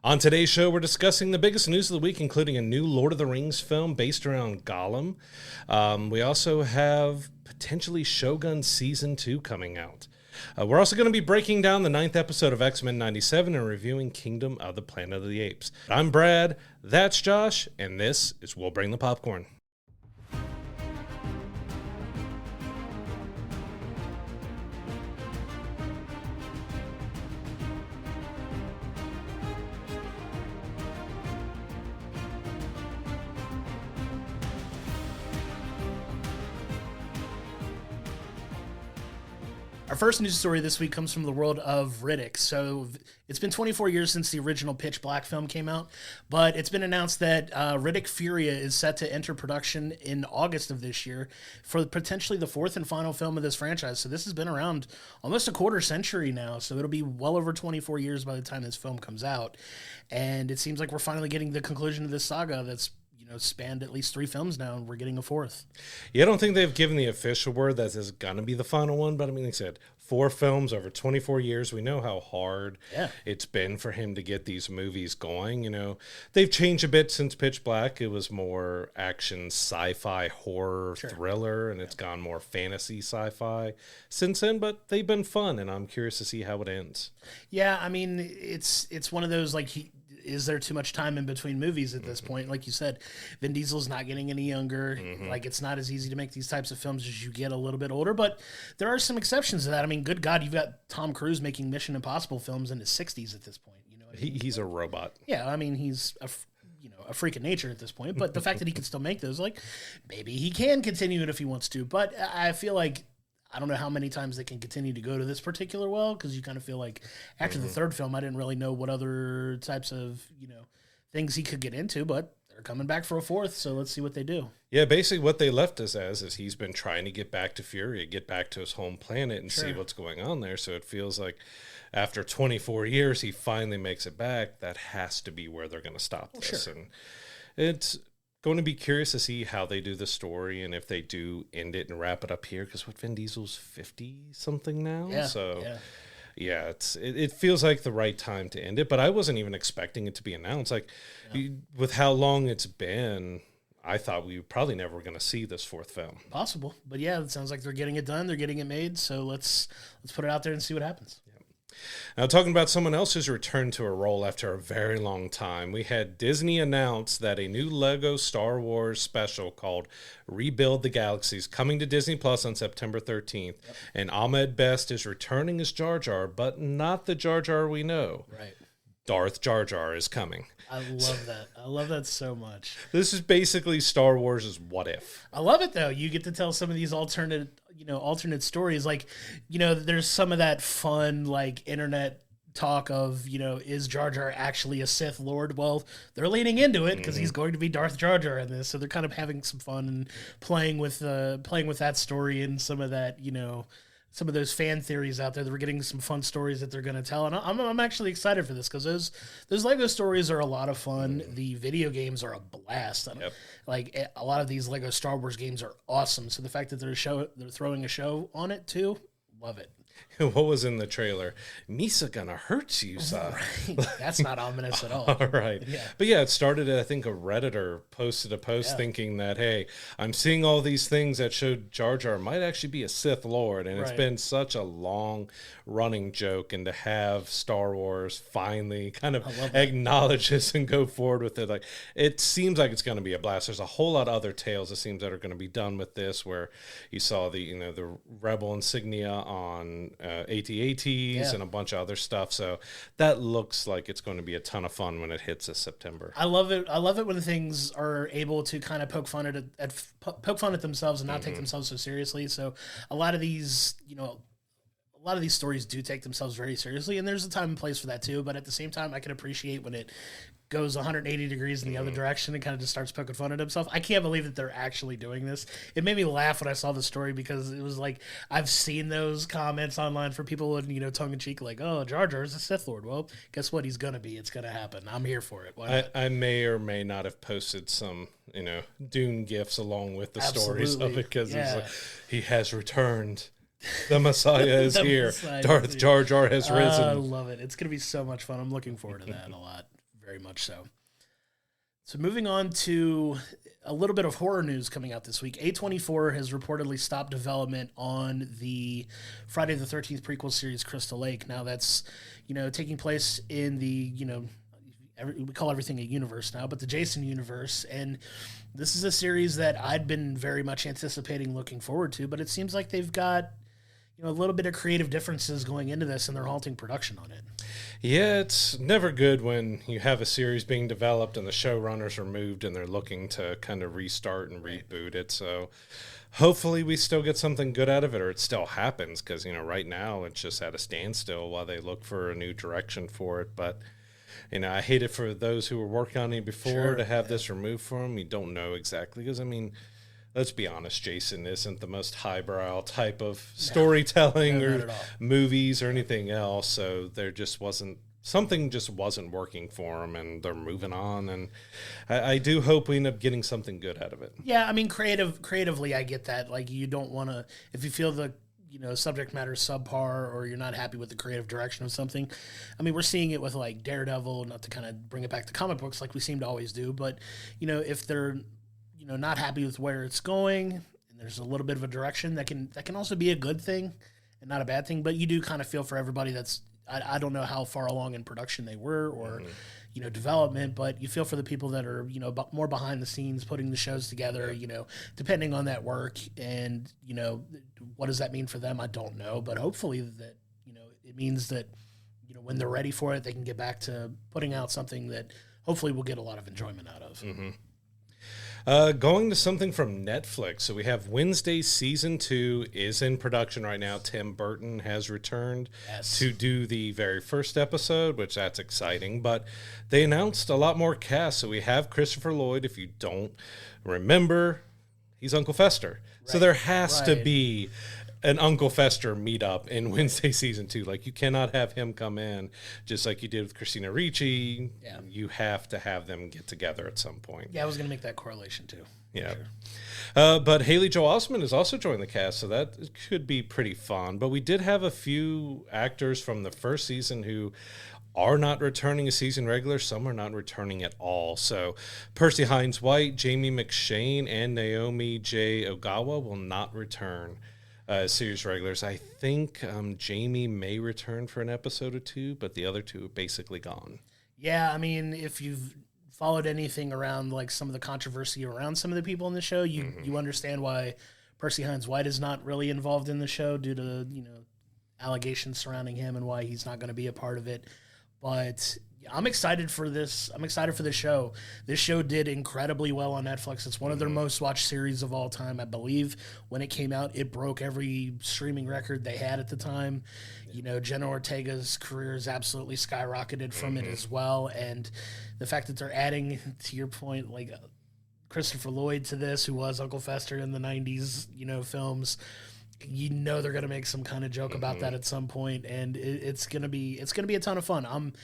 On today's show, we're discussing the biggest news of the week, including a new Lord of the Rings film based around Gollum. We also have potentially Shogun Season 2 coming out. We're also going to be breaking down the 9th episode of X-Men 97 and reviewing Kingdom of the Planet of the Apes. I'm Brad, that's Josh, and this is We'll Bring the Popcorn. Our first news story this week comes from the world of Riddick. So it's been 24 years since the original Pitch Black film came out, but it's been announced that Riddick Furia is set to enter production in August of this year for potentially the fourth and final film of this franchise. So this has been around almost a quarter century now, so it'll be well over 24 years by the time this film comes out. And it seems like we're finally getting the conclusion of this saga that's spanned at least 3 films now, and we're getting a 4th. Yeah, I don't think they've given the official word that this is going to be the final one, but I mean, they said 4 films over 24 years. We know how hard it's been for him to get these movies going. You know, they've changed a bit since Pitch Black. It was more action, sci-fi, horror, thriller, and it's gone more fantasy, sci-fi since then, but they've been fun, and I'm curious to see how it ends. Yeah, I mean, it's one of those, like, is there too much time in between movies at this point? Like you said, Vin Diesel's not getting any younger. Like, it's not as easy to make these types of films as you get a little bit older, but there are some exceptions to that. I mean, good God, you've got Tom Cruise making Mission Impossible films in his 60s at this point. You know, he's a robot. Yeah, I mean, he's a freak of nature at this point, but the fact that he can still make those, like, maybe he can continue it if he wants to, but I feel like I don't know how many times they can continue to go to this particular well, because you kind of feel like after the 3rd film, I didn't really know what other types of, things he could get into, but they're coming back for a 4th, so let's see what they do. Yeah, basically what they left us as is he's been trying to get back to Furia, get back to his home planet and see what's going on there, so it feels like after 24 years, he finally makes it back. That has to be where they're going to stop this. And it's going to be curious to see how they do the story and if they do end it and wrap it up here, because Vin Diesel's 50-something now. It feels like the right time to end it, but I wasn't even expecting it to be announced. Like, with how long it's been, I thought we probably never were going to see this 4th film. Possible, but yeah, it sounds like they're getting it done. They're getting it made, so let's put it out there and see what happens. Now, talking about someone else who's returned to a role after a very long time, we had Disney announce that a new Lego Star Wars special called Rebuild the Galaxy is coming to Disney Plus on September 13th, and Ahmed Best is returning as Jar Jar, but not the Jar Jar we know. Right. Darth Jar Jar is coming. I love that. I love that so much. This is basically Star Wars' What If. I love it, though. You get to tell some of these alternate stories. Like, there's some of that fun, like, internet talk of, is Jar Jar actually a Sith Lord? Well, they're leaning into it because he's going to be Darth Jar Jar in this. So they're kind of having some fun and playing with that story and some of that, some of those fan theories out there. We're getting some fun stories that they're going to tell, and I'm actually excited for this because those Lego stories are a lot of fun. The video games are a blast. Like, a lot of these Lego Star Wars games are awesome. So the fact that they're throwing a show on it too, love it. What was in the trailer? Misa gonna hurt you, son. Right. That's not ominous at all. All right. Yeah. But yeah, it started, I think, a Redditor posted a post thinking that, hey, I'm seeing all these things that showed Jar Jar might actually be a Sith Lord. And it's been such a long running joke. And to have Star Wars finally kind of acknowledge this and go forward with it, like, it seems like it's going to be a blast. There's a whole lot of other tales, it seems, that are going to be done with this, where you saw the Rebel insignia on AT-ATs and a bunch of other stuff. So that looks like it's going to be a ton of fun when it hits this September. I love it. I love it when things are able to kind of poke fun at themselves and not take themselves so seriously. So a lot of these, a lot of these stories do take themselves very seriously, and there's a time and place for that too. But at the same time, I can appreciate when it goes 180 degrees in the other direction and kind of just starts poking fun at himself. I can't believe that they're actually doing this. It made me laugh when I saw the story because it was like, I've seen those comments online for people in, tongue in cheek, like, oh, Jar Jar is a Sith Lord. Well, guess what? He's going to be. It's going to happen. I'm here for it. I may or may not have posted some, Dune gifs along with the stories of it because it's like, he has returned. The Messiah is here. Darth JarJar has risen. I love it. It's going to be so much fun. I'm looking forward to that a lot. very much so. So moving on to a little bit of horror news coming out this week. A24 has reportedly stopped development on the Friday the 13th prequel series Crystal Lake. Now that's, taking place in the, we call everything a universe now, but the Jason universe. And this is a series that I'd been very much anticipating, looking forward to, but it seems like they've got, a little bit of creative differences going into this, and they're halting production on it. Yeah, it's never good when you have a series being developed and the showrunners are moved and they're looking to kind of restart and reboot it. So hopefully we still get something good out of it, or it still happens, because, right now it's just at a standstill while they look for a new direction for it. But, I hate it for those who were working on it before to have this removed from them. You don't know exactly, because, let's be honest, Jason isn't the most highbrow type of storytelling or movies or anything else. So there just something wasn't working for them, and they're moving on. And I do hope we end up getting something good out of it. Yeah, creatively, I get that. Like, you don't want to, if you feel the subject matter subpar, or you're not happy with the creative direction of something. We're seeing it with like Daredevil, not to kind of bring it back to comic books like we seem to always do, but if they're not happy with where it's going, and there's a little bit of a direction, that can also be a good thing and not a bad thing. But you do kind of feel for everybody that's, I don't know how far along in production they were, or development, but you feel for the people that are more behind the scenes putting the shows together, depending on that work. And what does that mean for them? I don't know, but hopefully that it means that when they're ready for it, they can get back to putting out something that hopefully we'll get a lot of enjoyment out of. Going to something from Netflix. So we have Wednesday season 2 is in production right now. Tim Burton has returned to do the very first episode, which that's exciting. But they announced a lot more cast. So we have Christopher Lloyd. If you don't remember, he's Uncle Fester. Right. So there has to be an Uncle Fester meetup in Wednesday season 2. Like, you cannot have him come in just like you did with Christina Ricci. Yeah. You have to have them get together at some point. Yeah, I was going to make that correlation too. Yeah. Sure. But Haley Joel Osment has also joined the cast, so that could be pretty fun. But we did have a few actors from the first season who are not returning as season regulars. Some are not returning at all. So Percy Hines White, Jamie McShane, and Naomi J. Ogawa will not return series regulars. I think Jamie may return for an episode or two, but the other two are basically gone. Yeah, if you've followed anything around like some of the controversy around some of the people in the show, you understand why Percy Hines White is not really involved in the show due to allegations surrounding him, and why he's not going to be a part of it. But I'm excited for this. I'm excited for the show. This show did incredibly well on Netflix. It's one of their most watched series of all time. I believe when it came out, it broke every streaming record they had at the time. Jenna Ortega's career has absolutely skyrocketed from it as well. And the fact that they're adding, to your point, like Christopher Lloyd to this, who was Uncle Fester in the 90s, films, they're going to make some kind of joke about that at some point. And it's going to be a ton of fun. I'm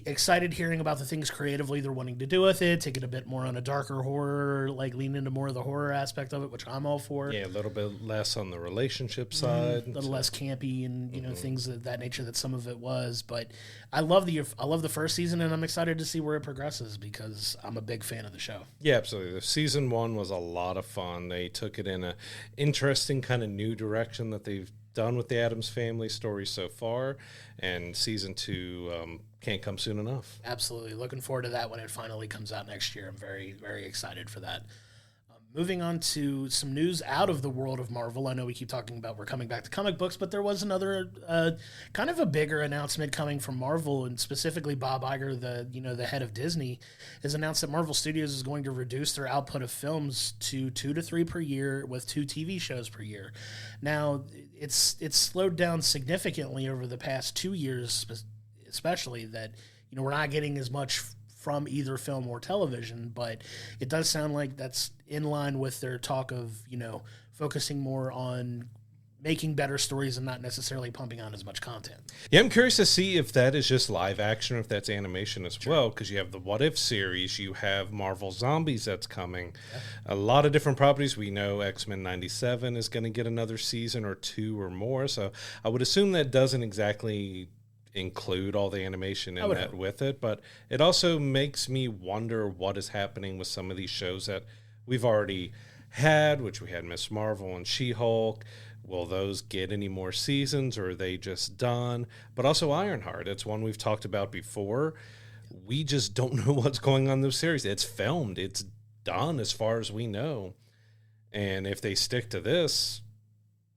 excited hearing about the things creatively they're wanting to do with it, take it a bit more on a darker horror, like lean into more of the horror aspect of it, which I'm all for. Yeah, a little bit less on the relationship side, a little less campy, and things of that nature that some of it was. But I love the first season, and I'm excited to see where it progresses, because I'm a big fan of the show. Yeah, absolutely. The season 1 was a lot of fun. They took it in a interesting kind of new direction that they've done with the Addams Family story so far, and season 2 can't come soon enough. Absolutely. Looking forward to that when it finally comes out next year. I'm very, very excited for that. Moving on to some news out of the world of Marvel. I know we keep talking about we're coming back to comic books, but there was another kind of a bigger announcement coming from Marvel, and specifically Bob Iger, the head of Disney, has announced that Marvel Studios is going to reduce their output of films to 2 to 3 per year, with 2 TV shows per year. Now, it's slowed down significantly over the past 2 years, especially that we're not getting as much from either film or television, but it does sound like that's in line with their talk of, focusing more on making better stories and not necessarily pumping out as much content. Yeah, I'm curious to see if that is just live action or if that's animation as well, because you have the What If series, you have Marvel Zombies that's coming. Yeah. A lot of different properties. We know X-Men 97 is going to get another season or 2 or more, so I would assume that doesn't exactly include all the animation in that with it, but it also makes me wonder what is happening with some of these shows that we've already had, which we had Miss Marvel and She-Hulk. Will those get any more seasons, or are they just done? But also Ironheart, it's one we've talked about before. We just don't know what's going on in those series. It's filmed, it's done as far as we know. And if they stick to this,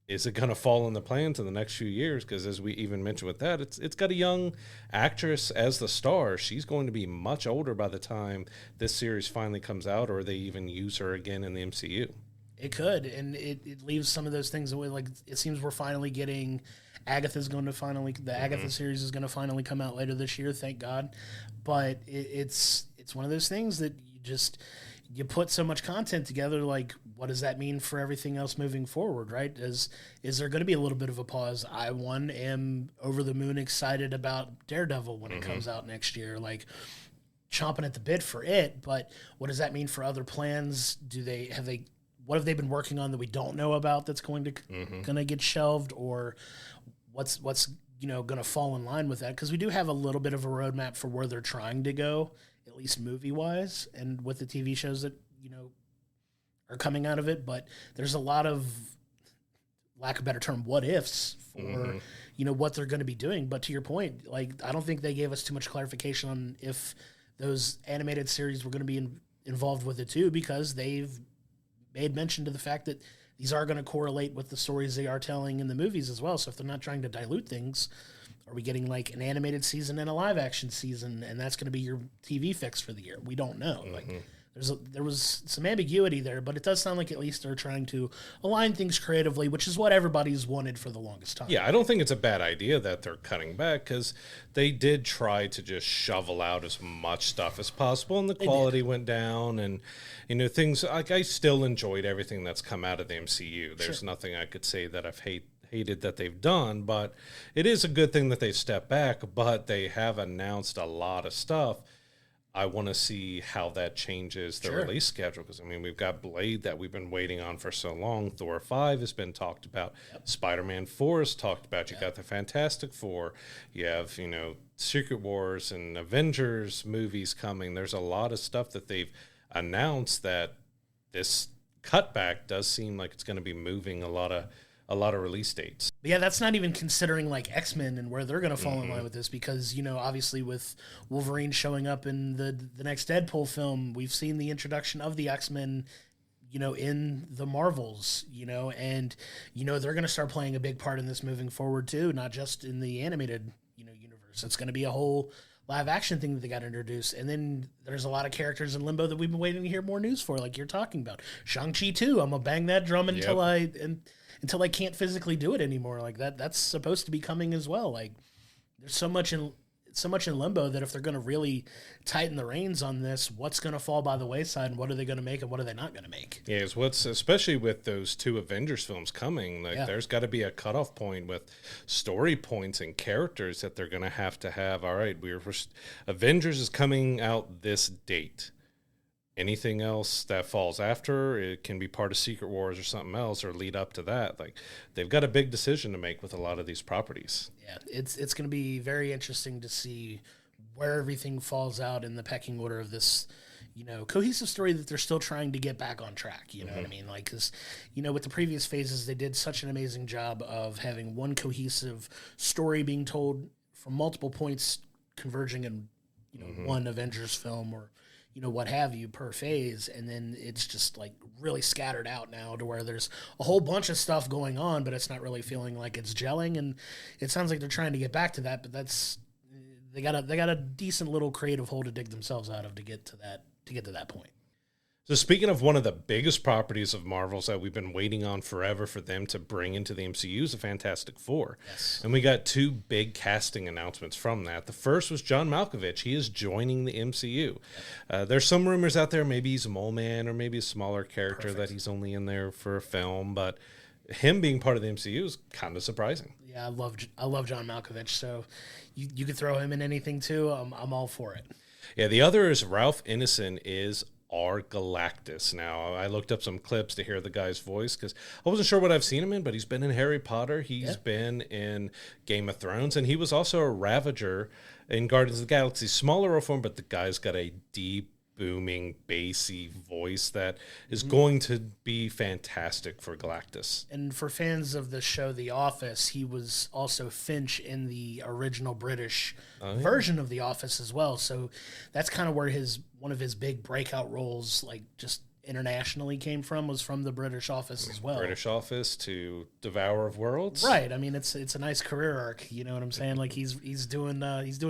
is it going to fall in the plans in the next few years? Because as we even mentioned with that, it's got a young actress as the star. She's going to be much older by the time this series finally comes out, or they even use her again in the MCU. It could, and it leaves some of those things away. Like, it seems we're finally getting Agatha series is going to finally come out later this year, thank God. But it's one of those things that you put so much content together, like, what does that mean for everything else moving forward, right? Is there going to be a little bit of a pause? I, am over the moon excited about Daredevil when it comes out next year, like, chomping at the bit for it, but what does that mean for other plans? What have they been working on that we don't know about that's going to get shelved, or what's going to fall in line with that? Because we do have a little bit of a roadmap for where they're trying to go, at least movie-wise, and with the TV shows that, are coming out of it. But there's a lot of, lack of a better term, what-ifs for, what they're going to be doing. But to your point, like, I don't think they gave us too much clarification on if those animated series were going to be involved with it too, because they've made mention to the fact that these are going to correlate with the stories they are telling in the movies as well. So if they're not trying to dilute things, are we getting like an animated season and a live action season, and that's going to be your TV fix for the year? We don't know. Like, there was some ambiguity there, but it does sound like at least they're trying to align things creatively, which is what everybody's wanted for the longest time. Yeah, I don't think it's a bad idea that they're cutting back, because they did try to just shovel out as much stuff as possible, and the quality went down, and things like, I still enjoyed everything that's come out of the MCU. There's nothing I could say that I've hated that they've done, but it is a good thing that they've stepped back, but they have announced a lot of stuff. I want to see how that changes the release schedule, because, we've got Blade that we've been waiting on for so long. Thor 5 has been talked about. Spider-Man 4 is talked about. You got the Fantastic Four. You have, Secret Wars and Avengers movies coming. There's a lot of stuff that they've announced that this cutback does seem like it's going to be moving a lot of release dates. But yeah, that's not even considering like X-Men and where they're going to fall in line with this, because, obviously with Wolverine showing up in the next Deadpool film, we've seen the introduction of the X-Men, in the Marvels, and, they're going to start playing a big part in this moving forward too, not just in the animated, universe. It's going to be a whole live action thing that they got introduced. And then there's a lot of characters in limbo that we've been waiting to hear more news for, like you're talking about. Shang-Chi too. I'm going to bang that drum until I can't physically do it anymore. Like that's supposed to be coming as well. Like, there's so much in limbo that if they're going to really tighten the reins on this, what's going to fall by the wayside, and what are they going to make and what are they not going to make? Yeah, it's especially with those two Avengers films coming, like there's got to be a cutoff point with story points and characters that they're going to have. All right, Avengers is coming out this date. Anything else that falls after, it can be part of Secret Wars or something else, or lead up to that. Like, they've got a big decision to make with a lot of these properties. Yeah, it's going to be very interesting to see where everything falls out in the pecking order of this, cohesive story that they're still trying to get back on track. You know what I mean? Like, because, with the previous phases, they did such an amazing job of having one cohesive story being told from multiple points, converging in, one Avengers film or, what have you per phase. And then it's just like really scattered out now to where there's a whole bunch of stuff going on, but it's not really feeling like it's gelling. And it sounds like they're trying to get back to that, but they got a decent little creative hole to dig themselves out of to get to that point. So speaking of one of the biggest properties of Marvel's that we've been waiting on forever for them to bring into the MCU is the Fantastic Four. Yes. And we got two big casting announcements from that. The first was John Malkovich. He is joining the MCU. There's some rumors out there, maybe he's a mole man or maybe a smaller character that he's only in there for a film, but him being part of the MCU is kind of surprising. Yeah, I love John Malkovich, so you could throw him in anything too. I'm all for it. Yeah, the other is Ralph Ineson is are Galactus. Now, I looked up some clips to hear the guy's voice because I wasn't sure what I've seen him in, but he's been in Harry Potter. He's been in Game of Thrones, and he was also a Ravager in Guardians of the Galaxy. Smaller role form, but the guy's got a deep, booming, bassy voice that is going to be fantastic for Galactus. And for fans of the show The Office, he was also Finch in the original British version of The Office as well. So that's kind of where one of his big breakout roles, like just internationally, came from, was from the British Office as well. British Office to Devourer of Worlds. Right. I mean, it's a nice career arc. You know what I'm saying? Like he's doing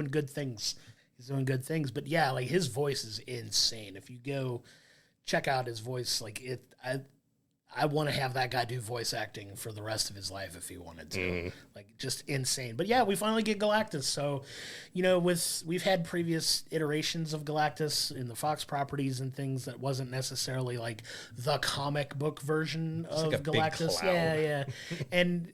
good things. He's doing good things, but yeah, like his voice is insane. If you go check out his voice, like I want to have that guy do voice acting for the rest of his life if he wanted to. Like just insane. But yeah, we finally get Galactus. So, you know, we've had previous iterations of Galactus in the Fox properties and things that wasn't necessarily like the comic book version of like Galactus. Yeah. And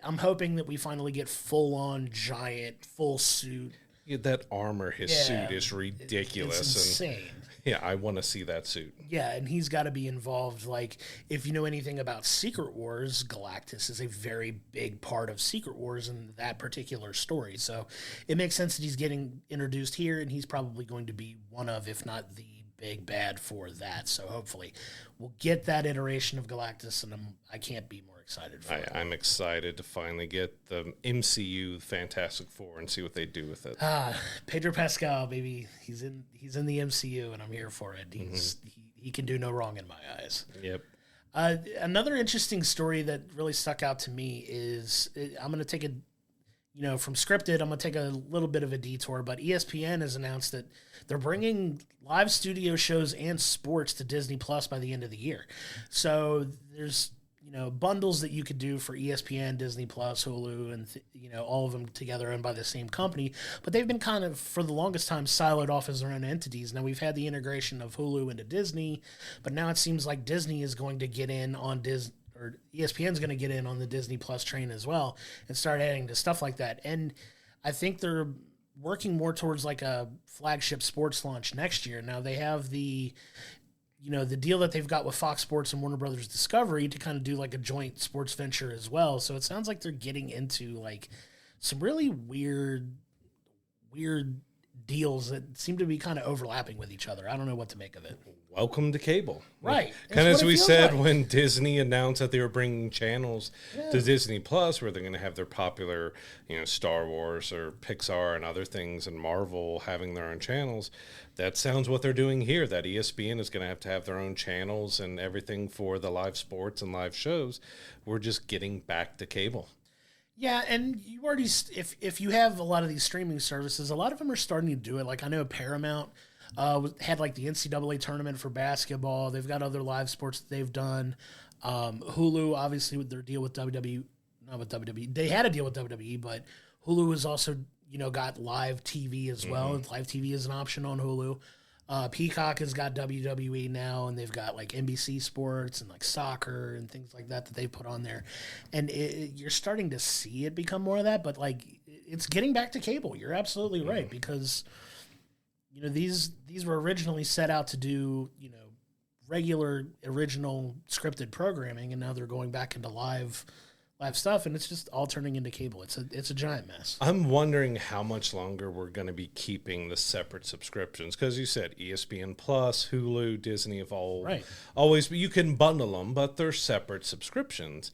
I'm hoping that we finally get full on giant full suit. Yeah, that armor, his suit is ridiculous. It's insane. Yeah, I want to see that suit. Yeah, and he's got to be involved. Like, if you know anything about Secret Wars, Galactus is a very big part of Secret Wars in that particular story. So it makes sense that he's getting introduced here, and he's probably going to be one of, if not the big bad for that. So hopefully we'll get that iteration of Galactus, and I can't be more excited for it. I'm excited to finally get the MCU Fantastic Four and see what they do with it. Pedro Pascal, baby, he's in the MCU, and I'm here for it. He can do no wrong in my eyes. Yep. Another interesting story that really stuck out to me is I'm going to take from scripted, I'm going to take a little bit of a detour, but ESPN has announced that they're bringing live studio shows and sports to Disney Plus by the end of the year. So there's bundles that you could do for ESPN, Disney Plus, Hulu, and all of them together owned by the same company. But they've been kind of, for the longest time, siloed off as their own entities. Now we've had the integration of Hulu into Disney, but now it seems like Disney is going to get in on Disney, or ESPN's going to get in on the Disney Plus train as well and start adding to stuff like that. And I think they're working more towards like a flagship sports launch next year. Now they have the deal that they've got with Fox Sports and Warner Brothers Discovery to kind of do like a joint sports venture as well. So it sounds like they're getting into like some really weird deals that seem to be kind of overlapping with each other. I don't know what to make of it. Welcome to cable. Right. Kind of as we said when Disney announced that they were bringing channels to Disney Plus, where they're going to have their popular, Star Wars or Pixar and other things, and Marvel having their own channels. That sounds what they're doing here, that ESPN is going to have their own channels and everything for the live sports and live shows. We're just getting back to cable. Yeah, and you already, if you have a lot of these streaming services, a lot of them are starting to do it. Like I know Paramount had like the NCAA tournament for basketball. They've got other live sports that they've done. Hulu, obviously, with their deal with WWE, not with WWE. They had a deal with WWE, but Hulu has also, got live TV as well. Mm-hmm. Live TV is an option on Hulu. Peacock has got WWE now, and they've got like NBC Sports and like soccer and things like that they've put on there. And you're starting to see it become more of that, but like it's getting back to cable. You're absolutely right, because these were originally set out to do regular original scripted programming, and now they're going back into live stuff, and it's just all turning into cable. It's a giant mess. I'm wondering how much longer we're going to be keeping the separate subscriptions, because you said ESPN Plus, Hulu, Disney have all always, you can bundle them, but they're separate subscriptions.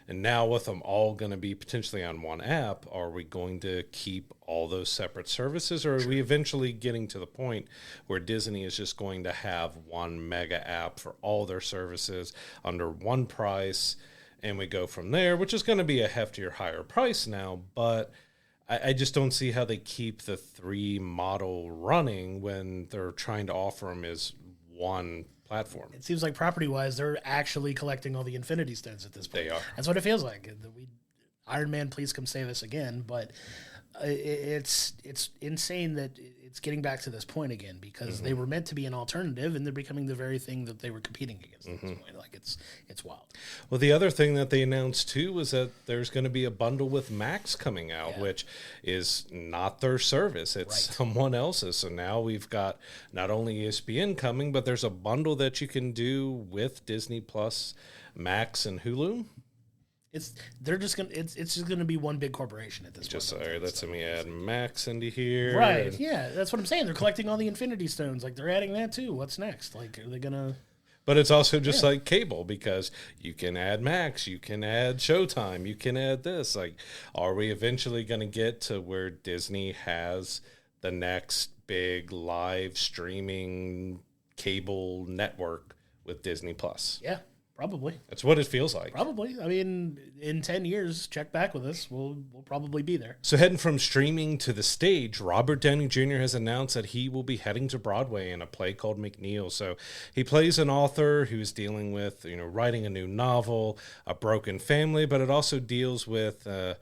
And now with them all going to be potentially on one app, are we going to keep all those separate services, or are we eventually getting to the point where Disney is just going to have one mega app for all their services under one price, and we go from there, which is going to be a heftier, higher price now, but I just don't see how they keep the three model running when they're trying to offer them as one platform. It seems like property-wise, they're actually collecting all the Infinity Stones at this point. They are. That's what it feels like. Iron Man, please come save us again. But it's insane that it's getting back to this point again, because they were meant to be an alternative, and they're becoming the very thing that they were competing against at this point. Like, it's wild. Well, the other thing that they announced too was that there's going to be a bundle with Max coming out, which is not their service. It's someone else's. So now we've got not only ESPN coming, but there's a bundle that you can do with Disney Plus, Max, and Hulu. It's just gonna be one big corporation at this point. Just sorry, let me add Max into here. Right. Yeah, that's what I'm saying. They're collecting all the Infinity Stones. Like, they're adding that too. What's next? Like, are they gonna? But it's also just like cable, because you can add Max, you can add Showtime, you can add this. Like, are we eventually going to get to where Disney has the next big live streaming cable network with Disney Plus? Yeah, probably. That's what it feels like. Probably. I mean, in 10 years, check back with us. We'll probably be there. So heading from streaming to the stage, Robert Downey Jr. has announced that he will be heading to Broadway in a play called McNeil. So he plays an author who's dealing with, writing a new novel, a broken family, but it also deals with a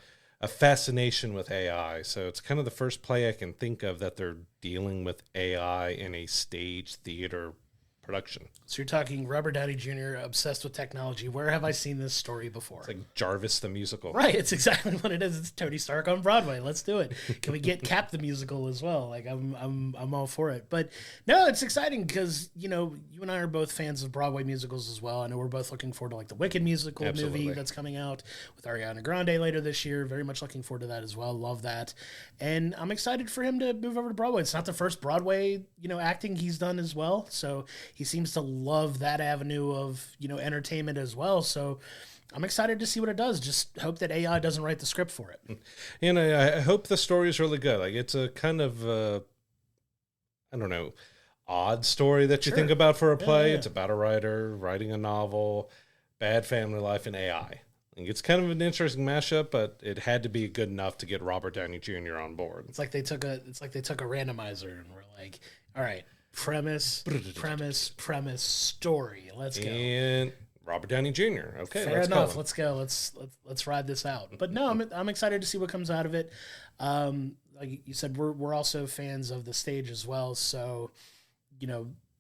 fascination with AI. So it's kind of the first play I can think of that they're dealing with AI in a stage theater production. So you're talking Robert Downey Jr. obsessed with technology. Where have I seen this story before? It's like Jarvis the musical. Right, it's exactly what it is. It's Tony Stark on Broadway. Let's do it. Can we get Cap the musical as well? Like, I'm all for it. But no, it's exciting because you and I are both fans of Broadway musicals as well. I know we're both looking forward to like the Wicked musical movie that's coming out with Ariana Grande later this year. Very much looking forward to that as well. Love that, and I'm excited for him to move over to Broadway. It's not the first Broadway acting he's done as well, so he seems to love that avenue of entertainment as well. So I'm excited to see what it does. Just hope that AI doesn't write the script for it. And I hope the story is really good. Like, it's a kind of I don't know, odd story that you think about for a play. Yeah. It's about a writer writing a novel, bad family life, and AI. Like, it's kind of an interesting mashup, but it had to be good enough to get Robert Downey Jr. on board. It's like they took a randomizer and were like, all right, premise, story. Let's go. And Robert Downey Jr. Okay, fair enough. Let's go. Let's ride this out. But no, I'm excited to see what comes out of it. Like you said, we're also fans of the stage as well. So,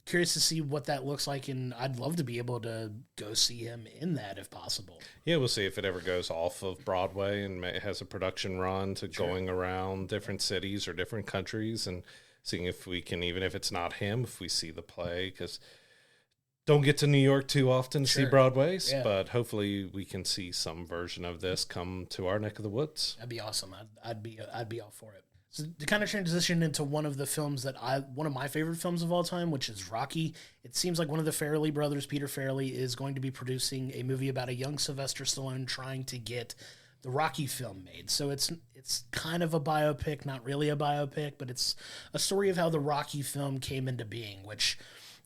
curious to see what that looks like, and I'd love to be able to go see him in that if possible. Yeah, we'll see if it ever goes off of Broadway and has a production run to going around different cities or different countries and seeing if we can, even if it's not him, if we see the play, because don't get to New York too often to see Broadways, but hopefully we can see some version of this come to our neck of the woods. That'd be awesome. I'd be all for it. So to kind of transition into one of the films one of my favorite films of all time, which is Rocky. It seems like one of the Farrelly brothers, Peter Farrelly, is going to be producing a movie about a young Sylvester Stallone trying to get the Rocky film made. So it's kind of a biopic, not really a biopic, but it's a story of how the Rocky film came into being, which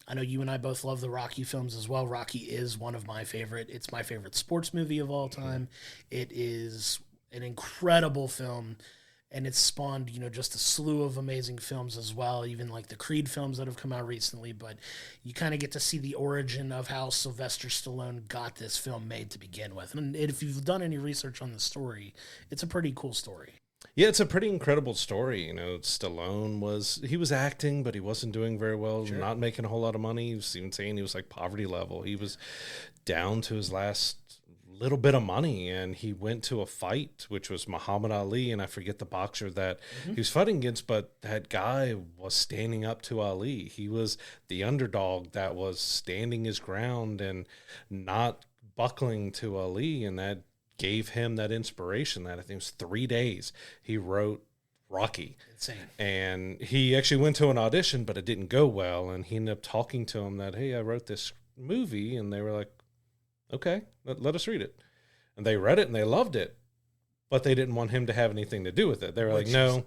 I know you and I both love the Rocky films as well. Rocky is one of my favorite. It's my favorite sports movie of all time. It is an incredible film, and it's spawned, just a slew of amazing films as well, even like the Creed films that have come out recently. But you kind of get to see the origin of how Sylvester Stallone got this film made to begin with. And if you've done any research on the story, it's a pretty cool story. Yeah, it's a pretty incredible story. Stallone was acting, but he wasn't doing very well, not making a whole lot of money. He was even saying he was like poverty level. He was down to his last little bit of money, and he went to a fight, which was Muhammad Ali, and I forget the boxer that he was fighting against, but that guy was standing up to Ali. He was the underdog that was standing his ground and not buckling to Ali, and that gave him that inspiration. That I think it was 3 days he wrote Rocky. Insane. And he actually went to an audition, but it didn't go well, and he ended up talking to him that, hey, I wrote this movie, and they were like, okay, let us read it. And they read it and they loved it, but they didn't want him to have anything to do with it. They were like, no,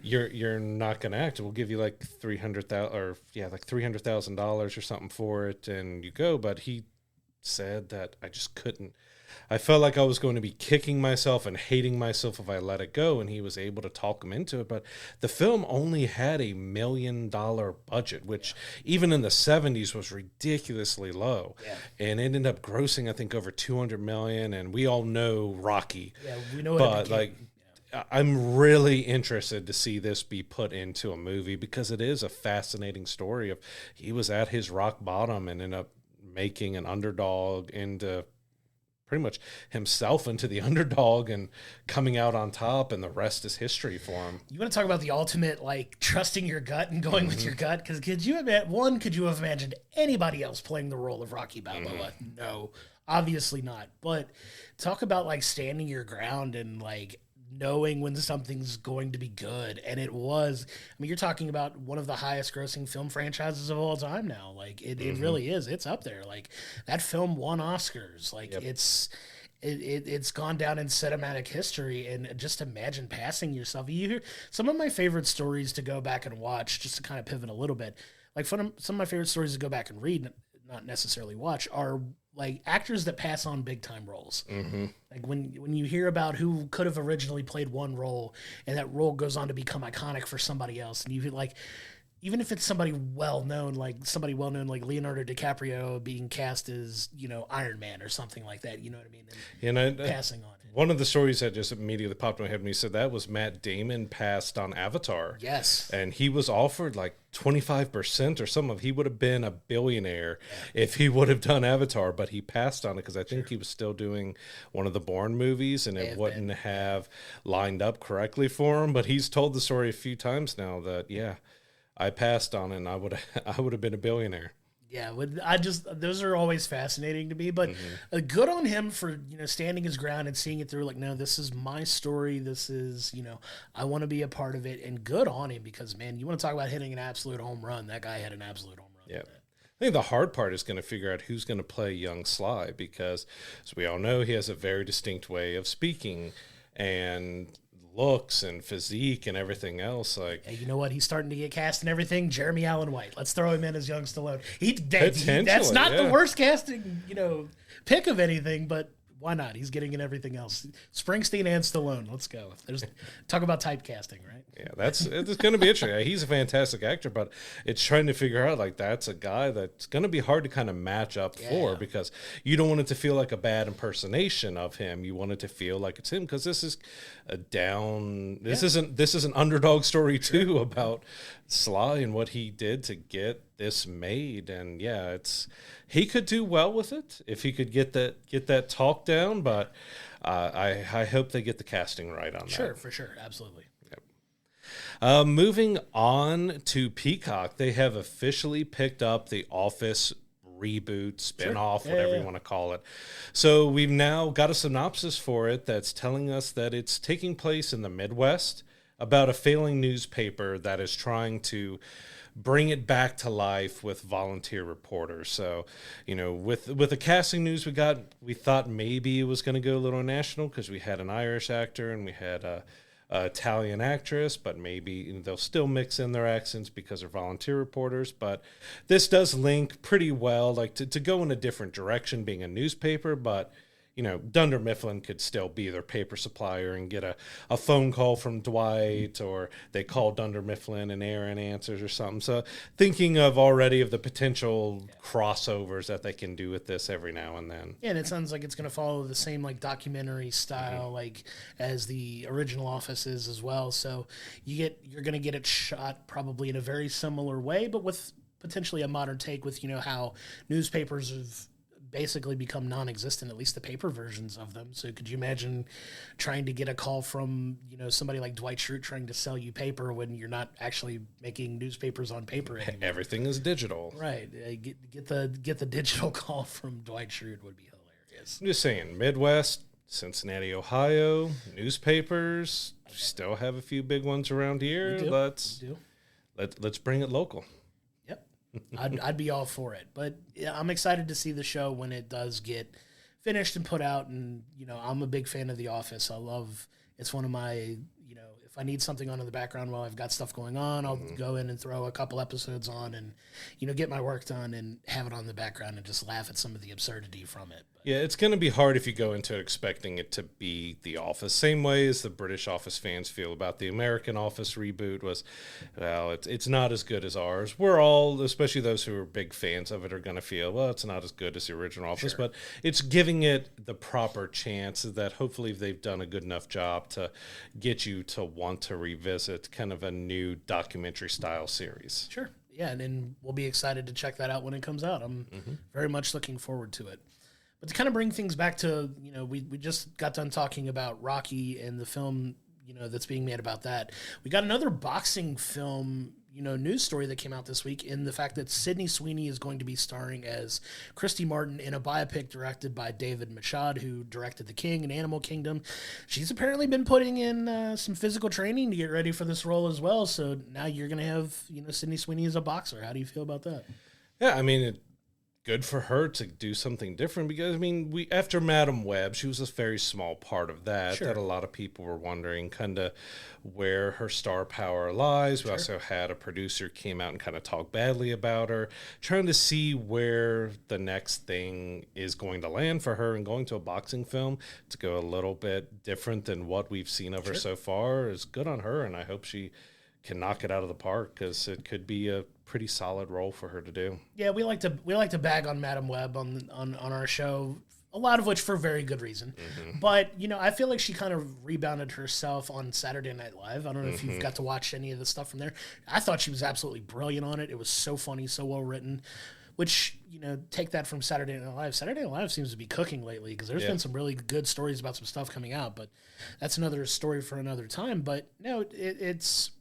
you're not going to act. We'll give you like $300,000 or something for it, and you go. But he said that I just couldn't. I felt like I was going to be kicking myself and hating myself if I let it go, and he was able to talk him into it. But the film only had $1 million budget, which even in the 70s was ridiculously low. Yeah. And it ended up grossing, I think, over $200 million, and we all know Rocky. Yeah, we know it. But I'm really interested to see this be put into a movie because it is a fascinating story of he was at his rock bottom and ended up making an underdog into pretty much himself into the underdog and coming out on top, and the rest is history for him. You want to talk about the ultimate, like, trusting your gut and going with your gut? Because could you have imagined anybody else playing the role of Rocky Balboa? No, obviously not. But talk about, like, standing your ground and, like, knowing when something's going to be good. And it was, I mean, you're talking about one of the highest grossing film franchises of all time now. Like, it really is. It's up there. Like, that film won Oscars. Like, it's gone down in cinematic history. And just imagine passing yourself. You hear some of my favorite stories to go back and watch, just to kind of pivot a little bit. Like, some of my favorite stories to go back and read, not necessarily watch, are like actors that pass on big time roles. Like when you hear about who could have originally played one role and that role goes on to become iconic for somebody else, and you feel like, even if it's somebody well known like Leonardo DiCaprio being cast as, you know, Iron Man or something like that, you know what I mean? And passing on it. One of the stories that just immediately popped in my head when you said that was Matt Damon passed on Avatar. Yes. And he was offered like 25% or something. He would have been a billionaire if he would have done Avatar, but he passed on it because I think he was still doing one of the Bourne movies and it wouldn't have lined up correctly for him. But he's told the story a few times now that, I passed on it and I would have been a billionaire. Yeah, those are always fascinating to me, but good on him for, you know, standing his ground and seeing it through. Like, no, this is my story. This is, you know, I want to be a part of it, and good on him because, man, you want to talk about hitting an absolute home run. That guy had an absolute home run. Yeah. I think the hard part is going to figure out who's going to play young Sly because, as we all know, he has a very distinct way of speaking and looks and physique and everything else. Like, hey, you know what? He's starting to get cast and everything. Jeremy Allen White. Let's throw him in as young Stallone. That's not the worst casting, you know, pick of anything, but why not? He's getting in everything else. Springsteen and Stallone. Let's go. Talk about typecasting, right? Yeah, it's going to be interesting. He's a fantastic actor, but it's trying to figure out, like, that's a guy that's going to be hard to kind of match up for because you don't want it to feel like a bad impersonation of him. You want it to feel like it's him because this is this is an underdog story too about Sly and what he did to get this made. And he could do well with it if he could get that talk down, but I hope they get the casting right on that. Sure, for sure. Absolutely. Moving on to Peacock, they have officially picked up the Office reboot, spinoff, whatever you want to call it. So we've now got a synopsis for it that's telling us that it's taking place in the Midwest about a failing newspaper that is trying to bring it back to life with volunteer reporters. So, you know, with the casting news we thought maybe it was going to go a little national because we had an Irish actor and we had a Italian actress, but maybe they'll still mix in their accents because they're volunteer reporters. But this does link pretty well, like to go in a different direction, being a newspaper, but you know, Dunder Mifflin could still be their paper supplier and get a phone call from Dwight, or they call Dunder Mifflin and Aaron answers or something. So thinking of the potential crossovers that they can do with this every now and then. Yeah, and it sounds like it's going to follow the same like documentary style like as the original Office is as well. So you're going to get it shot probably in a very similar way, but with potentially a modern take with, you know, how newspapers have basically become non-existent, at least the paper versions of them. So could you imagine trying to get a call from, you know, somebody like Dwight Schrute trying to sell you paper when you're not actually making newspapers on paper anymore? Everything is digital. Right. Get the digital call from Dwight Schrute would be hilarious. I'm just saying, Midwest, Cincinnati, Ohio, newspapers, still have a few big ones around here. Let's bring it local. I'd be all for it, but yeah, I'm excited to see the show when it does get finished and put out. And you know, I'm a big fan of The Office. It's one of my, you know, I need something on in the background while I've got stuff going on, I'll go in and throw a couple episodes on and, get my work done and have it on in the background and just laugh at some of the absurdity from it. But, yeah, it's going to be hard if you go into it expecting it to be The Office. Same way as the British Office fans feel about the American Office reboot was, well, it's not as good as ours. We're all, especially those who are big fans of it, are going to feel, well, it's not as good as the original Office, but it's giving it the proper chance that hopefully they've done a good enough job to get you to want to revisit kind of a new documentary style series. Sure. Yeah, and then we'll be excited to check that out when it comes out. I'm very much looking forward to it. But to kind of bring things back to, we just got done talking about Rocky and the film, that's being made about that. We got another boxing film, news story that came out this week in the fact that Sydney Sweeney is going to be starring as Christy Martin in a biopic directed by David Machad, who directed The King and Animal Kingdom. She's apparently been putting in some physical training to get ready for this role as well. So now you're going to have, Sydney Sweeney as a boxer. How do you feel about that? Yeah, I mean, good for her to do something different because, after Madam Web, she was a very small part of that, that a lot of people were wondering kind of where her star power lies. We also had a producer came out and kind of talk badly about her, trying to see where the next thing is going to land for her, and going to a boxing film to go a little bit different than what we've seen of her so far is good on her, and I hope she can knock it out of the park because it could be a pretty solid role for her to do. Yeah, we like to bag on Madam Web on our show, a lot of which for very good reason. But I feel like she kind of rebounded herself on Saturday Night Live. I don't know if you've got to watch any of the stuff from there. I thought she was absolutely brilliant on it. It was so funny, so well written. Which, take that from Saturday Night Live. Saturday Night Live seems to be cooking lately because there's been some really good stories about some stuff coming out, but that's another story for another time. But no, it's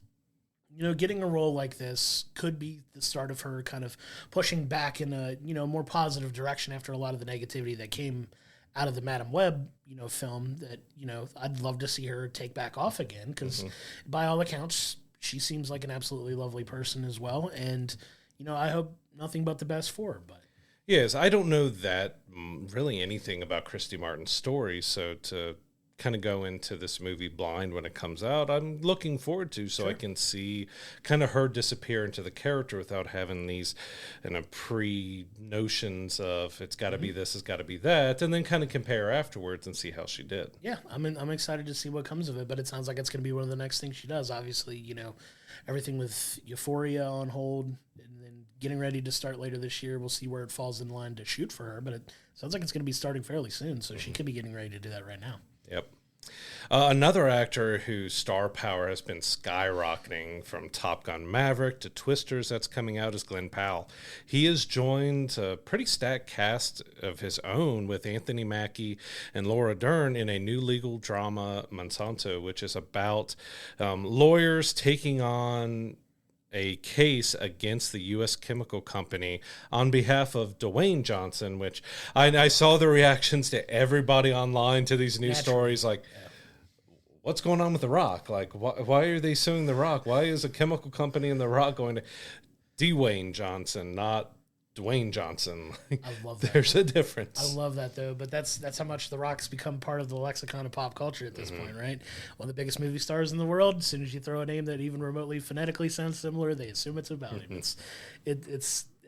getting a role like this could be the start of her kind of pushing back in a, more positive direction after a lot of the negativity that came out of the Madam Web, film that, I'd love to see her take back off again because by all accounts, she seems like an absolutely lovely person as well. And, I hope nothing but the best for her. But yes, I don't know that really anything about Christy Martin's story. So to kind of go into this movie blind when it comes out, I'm looking forward to, so I can see kind of her disappear into the character without having these pre-notions of it's got to be this, it's got to be that, and then kind of compare afterwards and see how she did. Yeah, I'm excited to see what comes of it, but it sounds like it's going to be one of the next things she does. Obviously, everything with Euphoria on hold and then getting ready to start later this year. We'll see where it falls in line to shoot for her, but it sounds like it's going to be starting fairly soon, so she could be getting ready to do that right now. Yep. Another actor whose star power has been skyrocketing from Top Gun Maverick to Twisters that's coming out is Glenn Powell. He has joined a pretty stacked cast of his own with Anthony Mackie and Laura Dern in a new legal drama, Monsanto, which is about lawyers taking on a case against the U.S. chemical company on behalf of Dwayne Johnson, which I saw the reactions to everybody online to these news stories, like, what's going on with The Rock? Like, why are they suing The Rock? Why is a chemical company in The Rock going to Dwayne Johnson, not Dwayne Johnson? I love that. There's a difference. I love that, though, but that's how much The Rock's become part of the lexicon of pop culture at this point, right? One of the biggest movie stars in the world. As soon as you throw a name that even remotely phonetically sounds similar, they assume it's about him.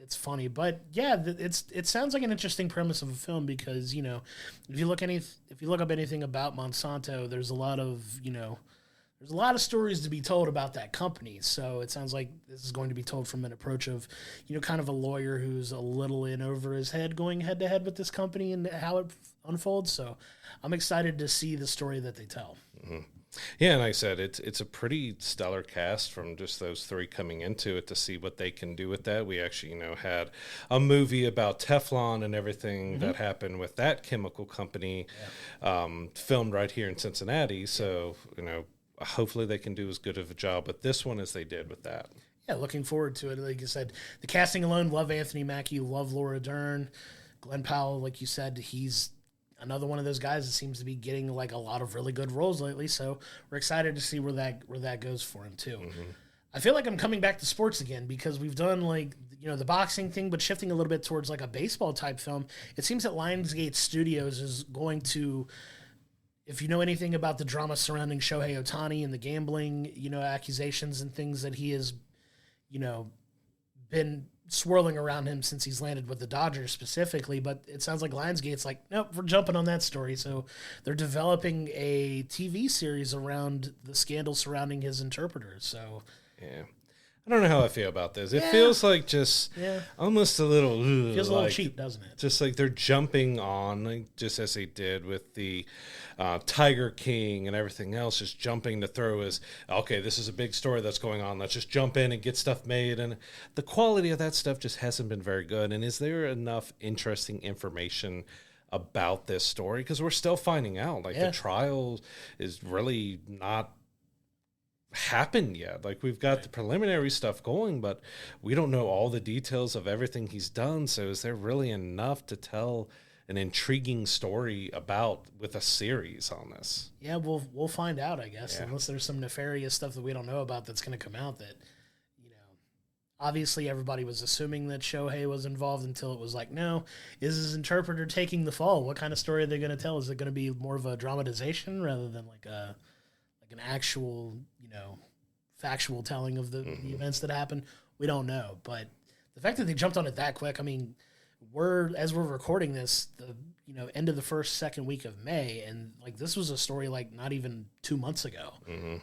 It's funny, but yeah, it sounds like an interesting premise of a film because if you look up anything about Monsanto, there's a lot of stories to be told about that company. So it sounds like this is going to be told from an approach of, kind of a lawyer who's a little in over his head going head to head with this company and how it unfolds. So I'm excited to see the story that they tell. Yeah, and like I said, it's a pretty stellar cast from just those three coming into it to see what they can do with that. We actually, had a movie about Teflon and everything that happened with that chemical company filmed right here in Cincinnati. So, hopefully they can do as good of a job with this one as they did with that. Yeah, looking forward to it. Like you said, the casting alone, love Anthony Mackie, love Laura Dern. Glenn Powell, like you said, he's another one of those guys that seems to be getting like a lot of really good roles lately. So we're excited to see where that goes for him too. I feel like I'm coming back to sports again because we've done the boxing thing, but shifting a little bit towards like a baseball type film. It seems that Lionsgate Studios is going to if you know anything about the drama surrounding Shohei Ohtani and the gambling, accusations and things that he has, been swirling around him since he's landed with the Dodgers specifically, but it sounds like Lionsgate's like, nope, we're jumping on that story. So they're developing a TV series around the scandal surrounding his interpreters. So yeah, I don't know how I feel about this. It feels like just almost a little... feels a little cheap, doesn't it? Just like they're jumping on, like, just as they did with the Tiger King and everything else, just jumping to throw as, okay, this is a big story that's going on. Let's just jump in and get stuff made. And the quality of that stuff just hasn't been very good. And is there enough interesting information about this story? Because we're still finding out. Like, the trial is really not happened yet. Like, we've got the preliminary stuff going, but we don't know all the details of everything he's done. So is there really enough to tell an intriguing story about with a series on this? Yeah, we'll find out, I guess, unless there's some nefarious stuff that we don't know about that's going to come out that, obviously everybody was assuming that Shohei was involved until it was like, no, is his interpreter taking the fall? What kind of story are they going to tell? Is it going to be more of a dramatization rather than like an actual, factual telling of the events that happened? We don't know. But the fact that they jumped on it that quick, I mean, as we're recording this, the end of the second week of May, and like this was a story like not even 2 months ago,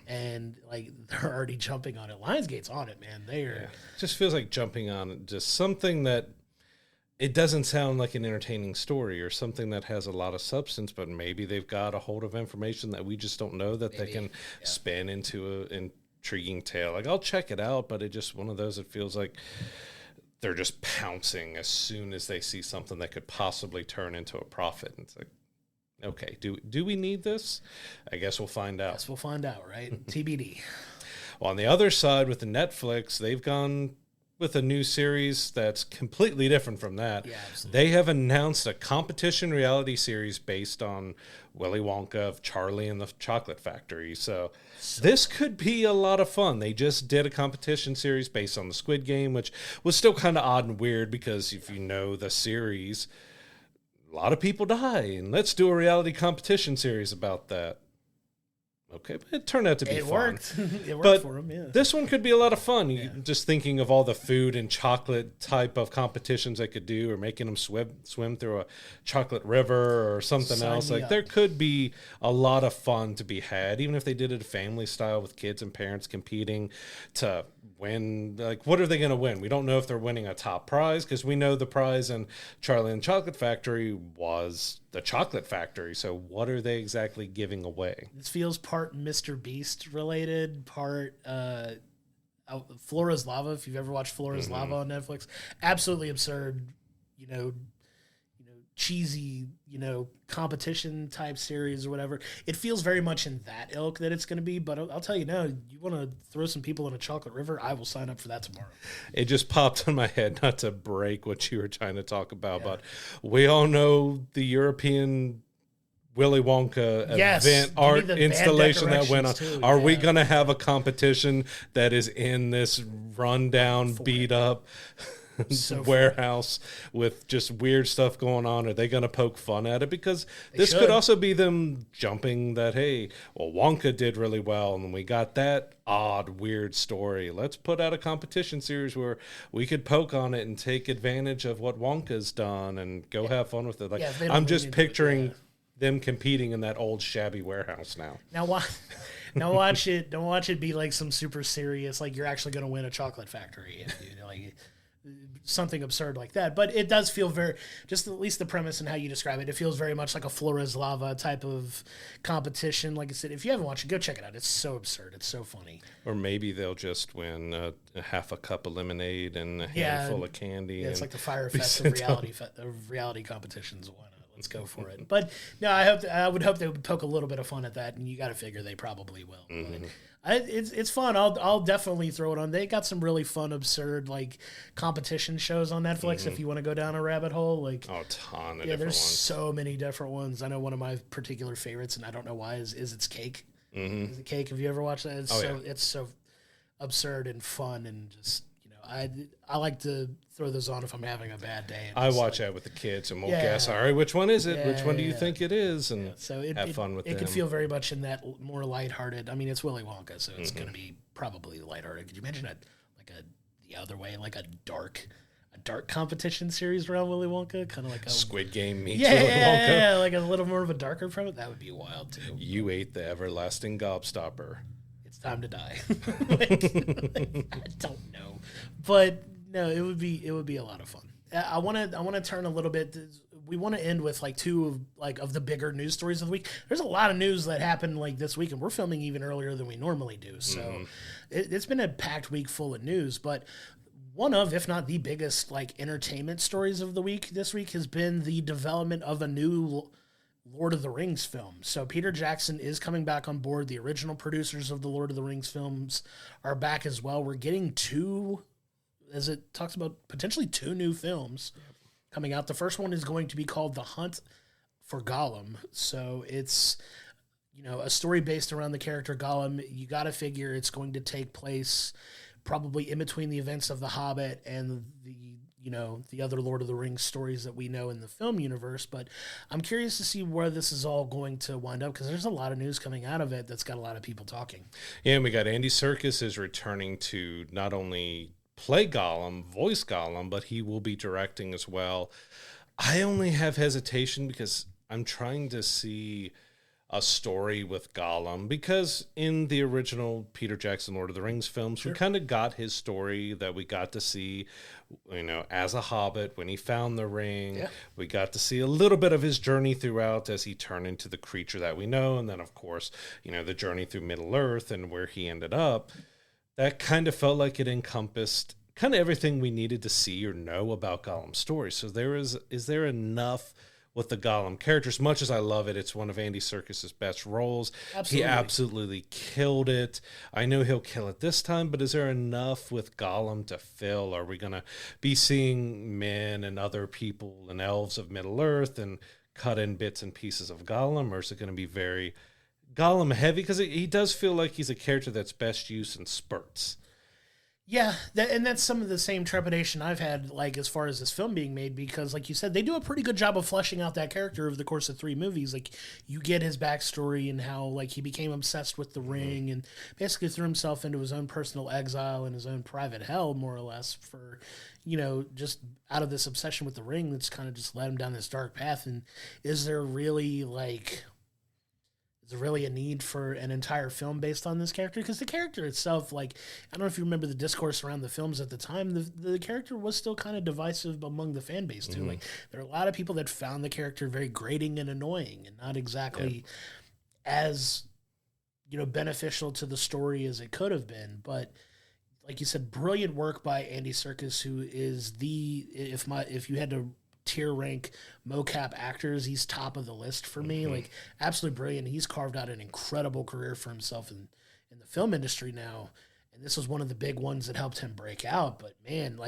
and like they're already jumping on it. Lionsgate's on it, man. It just feels like jumping on just something that it doesn't sound like an entertaining story or something that has a lot of substance, but maybe they've got a hold of information that we just don't know that they can spin into an intriguing tale. Like, I'll check it out, but it just one of those, it feels like they're just pouncing as soon as they see something that could possibly turn into a profit. And it's like, okay, do we need this? I guess we'll find out. Yes, we'll find out, right? TBD. Well, on the other side with the Netflix, they've gone with a new series that's completely different from that. Yeah, absolutely. They have announced a competition reality series based on Willy Wonka of Charlie and the Chocolate Factory. So this could be a lot of fun. They just did a competition series based on the Squid Game, which was still kind of odd and weird because if you know the series, a lot of people die. And let's do a reality competition series about that. Okay, but it turned out to be fun. Worked. It worked for him, yeah. This one could be a lot of fun. Yeah. Just thinking of all the food and chocolate type of competitions they could do, or making them swim through a chocolate river or something else. Like, there could be a lot of fun to be had, even if they did it family style with kids and parents competing to win. Like, what are they going to win? We don't know if they're winning a top prize, because we know the prize in Charlie and the Chocolate Factory was the Chocolate Factory. So what are they exactly giving away? This feels part Mr. Beast related, part Flora's Lava. If you've ever watched Flora's Lava on Netflix, absolutely absurd, cheesy, competition type series or whatever. It feels very much in that ilk that it's going to be, but I'll tell you now, you want to throw some people in a chocolate river, I will sign up for that tomorrow. It just popped in my head, not to break what you were trying to talk about, but we all know the European Willy Wonka event art installation that went on. Too, Are we going to have a competition that is in this rundown, beat up warehouse with just weird stuff going on? Are they going to poke fun at it? Because this could also be them jumping that, hey, well, Wonka did really well, and we got that odd, weird story. Let's put out a competition series where we could poke on it and take advantage of what Wonka's done and go have fun with it. Like, I'm just picturing them competing in that old shabby warehouse now. Now watch it. Don't watch it be like some super serious, like you're actually going to win a chocolate factory. Like something absurd like that. But it does feel very, just at least the premise and how you describe it, it feels very much like a Flora's Lava type of competition. Like I said, if you haven't watched it, go check it out. It's so absurd. It's so funny. Or maybe they'll just win a half a cup of lemonade and a handful of candy. Yeah, it's like the Fire Fest of reality competitions. Why not? Let's go for it. But no, I would hope they would poke a little bit of fun at that, and you got to figure they probably will. It's fun. I'll definitely throw it on. They got some really fun, absurd like competition shows on Netflix. If you want to go down a rabbit hole, like a ton of different there's ones. So many different ones. I know one of my particular favorites, and I don't know why, is It's Cake. Is it Cake? Have you ever watched that? It's so absurd and fun, and just I like to throw those on if I'm having a bad day. I watch that with the kids, and we'll guess, all right, which one is it? Which one do you think it is? And so have fun with it. It can feel very much in that more lighthearted. I mean, it's Willy Wonka, so it's going to be probably lighthearted. Could you imagine the other way, like a dark competition series around Willy Wonka, kind of like a Squid Game meets Willy Wonka? Yeah, like a little more of a darker from it. That would be wild too. You ate the everlasting gobstopper. It's time to die. I don't know, but no, it would be a lot of fun. I want to turn a little bit. We want to end with like two of the bigger news stories of the week. There's a lot of news that happened like this week, and we're filming even earlier than we normally do. So it's been a packed week full of news. But one of, if not the biggest, like entertainment stories of the week this week has been the development of a new Lord of the Rings film. So Peter Jackson is coming back on board. The original producers of the Lord of the Rings films are back as well. We're getting two, as it talks about, potentially two new films coming out. The first one is going to be called The Hunt for Gollum. So it's, a story based around the character Gollum. You got to figure it's going to take place probably in between the events of The Hobbit and the other Lord of the Rings stories that we know in the film universe. But I'm curious to see where this is all going to wind up, because there's a lot of news coming out of it that's got a lot of people talking. Yeah, and we got Andy Serkis is returning to not only play Gollum, voice Gollum, but he will be directing as well. I only have hesitation because I'm trying to see a story with Gollum, because in the original Peter Jackson Lord of the Rings films, we kind of got his story that we got to see, as a hobbit when he found the ring. Yeah. We got to see a little bit of his journey throughout as he turned into the creature that we know. And then, of course, the journey through Middle-earth and where he ended up. That kind of felt like it encompassed kind of everything we needed to see or know about Gollum's story. So is there enough with the Gollum character? As much as I love it, it's one of Andy Serkis's best roles. Absolutely. He absolutely killed it. I know he'll kill it this time, but is there enough with Gollum to fill? Are we going to be seeing men and other people and elves of Middle-earth and cut in bits and pieces of Gollum, or is it going to be very Gollum heavy? Because he does feel like he's a character that's best used in spurts. Yeah, that's some of the same trepidation I've had, like, as far as this film being made, because, like you said, they do a pretty good job of fleshing out that character over the course of 3 movies. Like, you get his backstory and how, like, he became obsessed with the ring and basically threw himself into his own personal exile and his own private hell, more or less, for, just out of this obsession with the ring that's kind of just led him down this dark path. And is there really, is there really a need for an entire film based on this character? Because the character itself, I don't know if you remember the discourse around the films at the time, the character was still kind of divisive among the fan base, too. Mm-hmm. There are a lot of people that found the character very grating and annoying and not exactly as, beneficial to the story as it could have been. But like you said, brilliant work by Andy Serkis, who is if you had to tier rank mocap actors, he's top of the list for me. Absolutely brilliant. He's carved out an incredible career for himself in the film industry now, and this was one of the big ones that helped him break out. But man,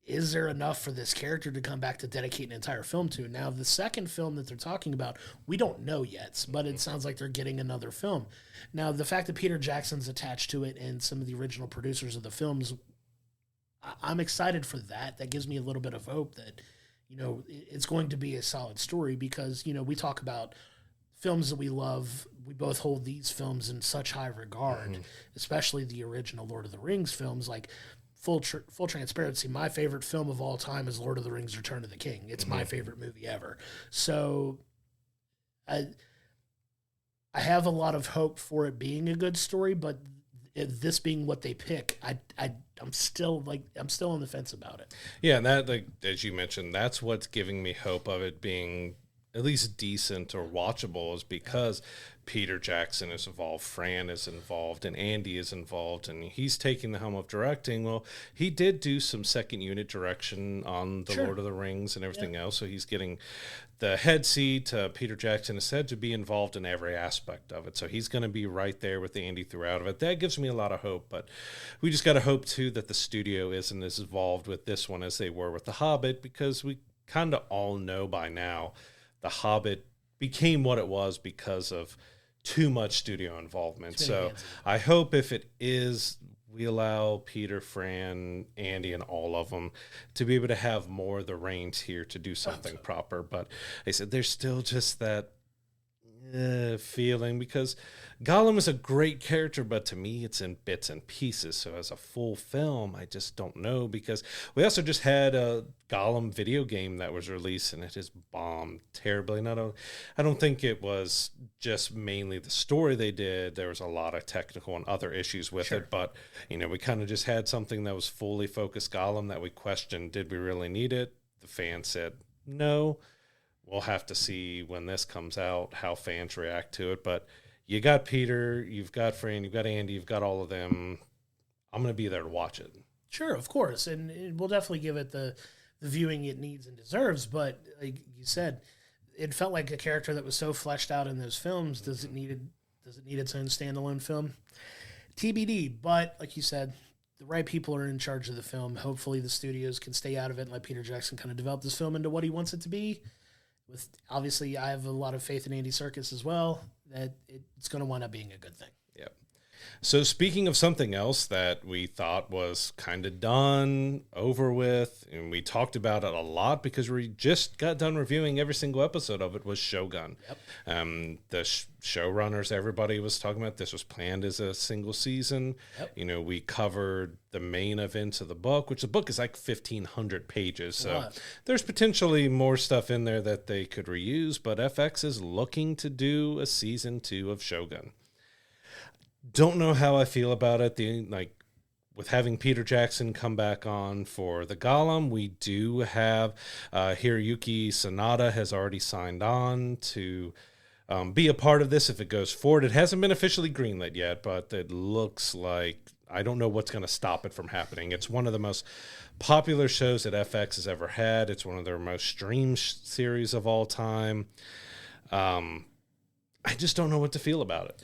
is there enough for this character to come back to dedicate an entire film to? Now, the second film that they're talking about, we don't know yet, but it sounds like they're getting another film. Now, the fact that Peter Jackson's attached to it and some of the original producers of the films, I'm excited for that. That gives me a little bit of hope that, it's going to be a solid story, because, we talk about films that we love. We both hold these films in such high regard, especially the original Lord of the Rings films. Full transparency, my favorite film of all time is Lord of the Rings: Return of the King. It's my favorite movie ever. So I have a lot of hope for it being a good story, but this being what they pick, I'm still on the fence about it. Yeah, and that, as you mentioned, that's what's giving me hope of it being at least decent or watchable, is because Peter Jackson is involved, Fran is involved, and Andy is involved, and he's taking the helm of directing. Well, he did do some second unit direction on the Lord of the Rings and everything else, so he's getting the head seat. Peter Jackson is said to be involved in every aspect of it, so he's going to be right there with Andy throughout of it. That gives me a lot of hope, but we just got to hope, too, that the studio isn't as involved with this one as they were with The Hobbit, because we kind of all know by now The Hobbit became what it was because of too much studio involvement. So I hope if it is we allow Peter, Fran, Andy, and all of them to be able to have more of the reins here to do something proper. But I said there's still just that feeling, because Gollum is a great character, but to me it's in bits and pieces. So as a full film, I just don't know, because we also just had a Gollum video game that was released and it has bombed terribly. And I don't think it was just mainly the story they did. There was a lot of technical and other issues with it, but we kind of just had something that was fully focused Gollum that we questioned, did we really need it? The fans said no. We'll have to see when this comes out how fans react to it. But you got Peter, you've got Fran, you've got Andy, you've got all of them. I'm going to be there to watch it. Sure, of course. And we'll definitely give it the viewing it needs and deserves. But like you said, it felt like a character that was so fleshed out in those films. Does it need its own standalone film? TBD. But like you said, the right people are in charge of the film. Hopefully the studios can stay out of it and let Peter Jackson kind of develop this film into what he wants it to be. Obviously, I have a lot of faith in Andy Serkis as well, that it's going to wind up being a good thing. Yep. So speaking of something else that we thought was kind of done, over with, and we talked about it a lot because we just got done reviewing every single episode of it, was Shogun. Yep. The showrunners, everybody was talking about this was planned as a single season. Yep. We covered the main events of the book, which the book is like 1,500 pages. So there's potentially more stuff in there that they could reuse, but FX is looking to do a season 2 of Shogun. Don't know how I feel about it. With having Peter Jackson come back on for the Gollum, we do have Hiroyuki Sanada has already signed on to be a part of this if it goes forward. It hasn't been officially greenlit yet, but it looks like, I don't know what's going to stop it from happening. It's one of the most popular shows that FX has ever had. It's one of their most streamed series of all time. I just don't know what to feel about it.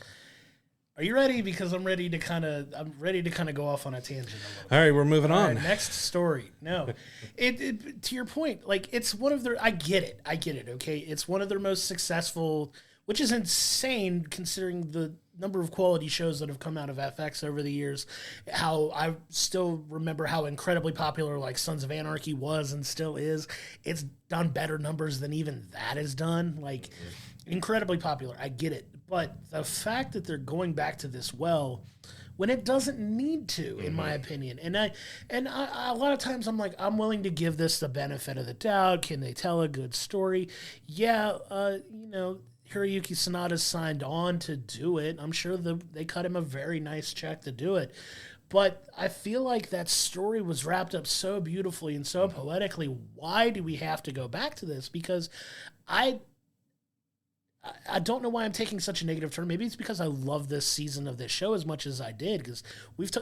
Are you ready? Because I'm ready to kind of go off on a tangent a little bit. All right, we're moving on. Right, next story. No, it to your point, like it's one of their. I get it. Okay, it's one of their most successful, which is insane considering the number of quality shows that have come out of FX over the years. How I still remember how incredibly popular like Sons of Anarchy was and still is. It's done better numbers than even that is done. Like incredibly popular. I get it. But the fact that they're going back to this when it doesn't need to, in my opinion, and I a lot of times I'm like, I'm willing to give this the benefit of the doubt. Can they tell a good story? Yeah, Hiroyuki Sanada signed on to do it. I'm sure they cut him a very nice check to do it. But I feel like that story was wrapped up so beautifully and so poetically. Why do we have to go back to this? Because I don't know why I'm taking such a negative turn. Maybe it's because I love this season of this show as much as I did. Because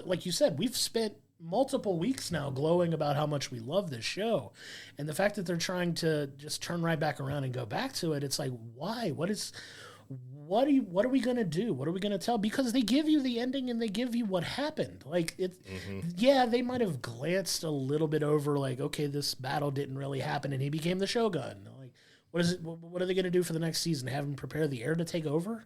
like you said, we've spent multiple weeks now glowing about how much we love this show. And the fact that they're trying to just turn right back around and go back to it, it's like, why? What are we going to do? What are we going to tell? Because they give you the ending and they give you what happened. Like yeah, they might have glanced a little bit over like, okay, this battle didn't really happen and he became the Shogun. What are they going to do for the next season? Have him prepare the heir to take over?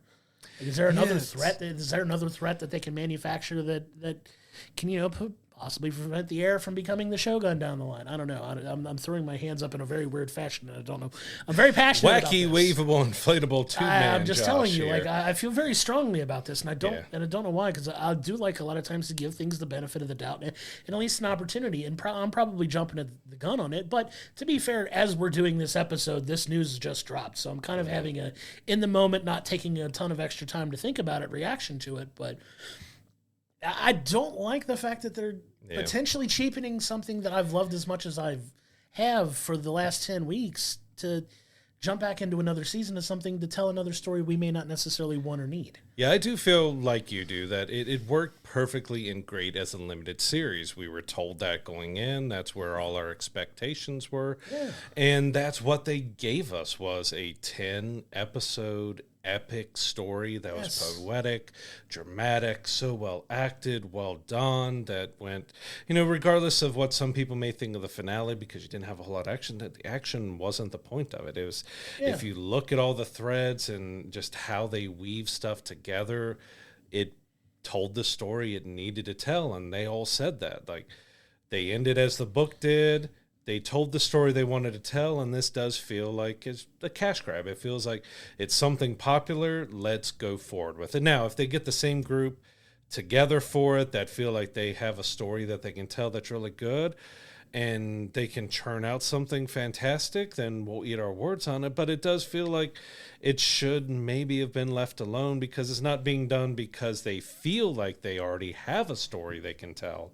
Like, is there another threat? Is there another threat that they can manufacture that can possibly prevent the heir from becoming the Shogun down the line? I don't know. I'm throwing my hands up in a very weird fashion, and I don't know. I'm very passionate. Wacky, about this. waveable, inflatable two-man. I'm just telling you, like I feel very strongly about this, and I don't know why, because I do like a lot of times to give things the benefit of the doubt and at least an opportunity. And I'm probably jumping at the gun on it, but to be fair, as we're doing this episode, this news just dropped, so I'm kind of having a in the moment, not taking a ton of extra time to think about it, reaction to it, but. I don't like the fact that they're potentially cheapening something that I've loved as much as I have for the last 10 weeks to jump back into another season of something to tell another story we may not necessarily want or need. Yeah, I do feel like you do, that it worked perfectly and great as a limited series. We were told that going in. That's where all our expectations were. Yeah. And that's what they gave us, was a 10-episode epic story that was poetic, dramatic, so well acted, well done, that went, regardless of what some people may think of the finale, because you didn't have a whole lot of action, that the action wasn't the point of it. It was, if you look at all the threads and just how they weave stuff together, it told the story it needed to tell, and they all said that. Like, they ended as the book did. They told the story they wanted to tell, and this does feel like it's a cash grab. It feels like it's something popular. Let's go forward with it. Now, if they get the same group together for it that feel like they have a story that they can tell that's really good, and they can churn out something fantastic, then we'll eat our words on it. But it does feel like it should maybe have been left alone, because it's not being done because they feel like they already have a story they can tell.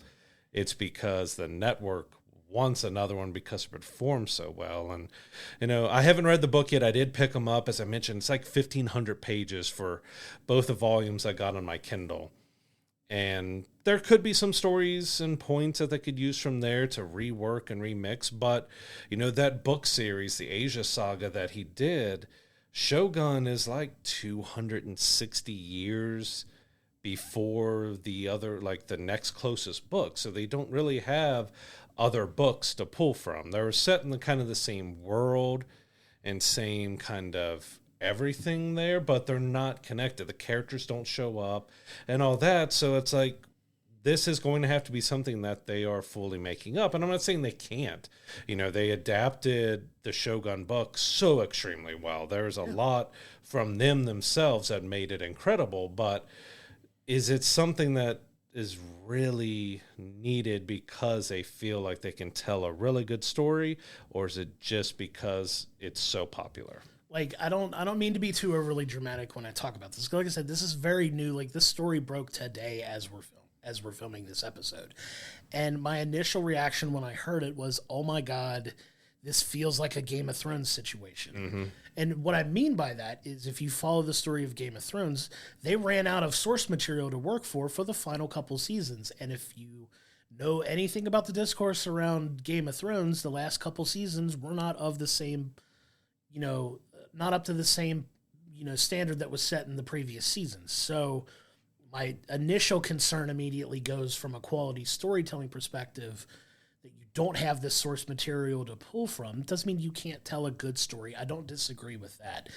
It's because the network wants another one because it performs so well. And, you know, I haven't read the book yet. I did pick them up. As I mentioned, it's like 1,500 pages for both the volumes I got on my Kindle. And there could be some stories and points that they could use from there to rework and remix. But, you know, that book series, the Asia Saga that he did, Shogun is like 260 years before the other, like the next closest book. So they don't really have other books to pull from. They're set in the kind of the same world and same kind of everything there, but they're not connected. The characters don't show up and all that. So it's like, this is going to have to be something that they are fully making up. And I'm not saying they can't. You know, they adapted the Shogun book so extremely well. There's a lot from them themselves that made it incredible, but is it something that is really needed because they feel like they can tell a really good story, or is it just because it's so popular? Like, I don't mean to be too overly dramatic when I talk about this. Like I said, this is very new. Like, this story broke today as we're filming this episode. And my initial reaction when I heard it was, oh my God, this feels like a Game of Thrones situation. Mm-hmm. And what I mean by that is, if you follow the story of Game of Thrones, they ran out of source material to work for the final couple seasons. And if you know anything about the discourse around Game of Thrones, the last couple seasons were not of the same, you know, not up to the same, you know, standard that was set in the previous seasons. So my initial concern immediately goes from a quality storytelling perspective, that you don't have this source material to pull from. It doesn't mean you can't tell a good story. I don't disagree with that.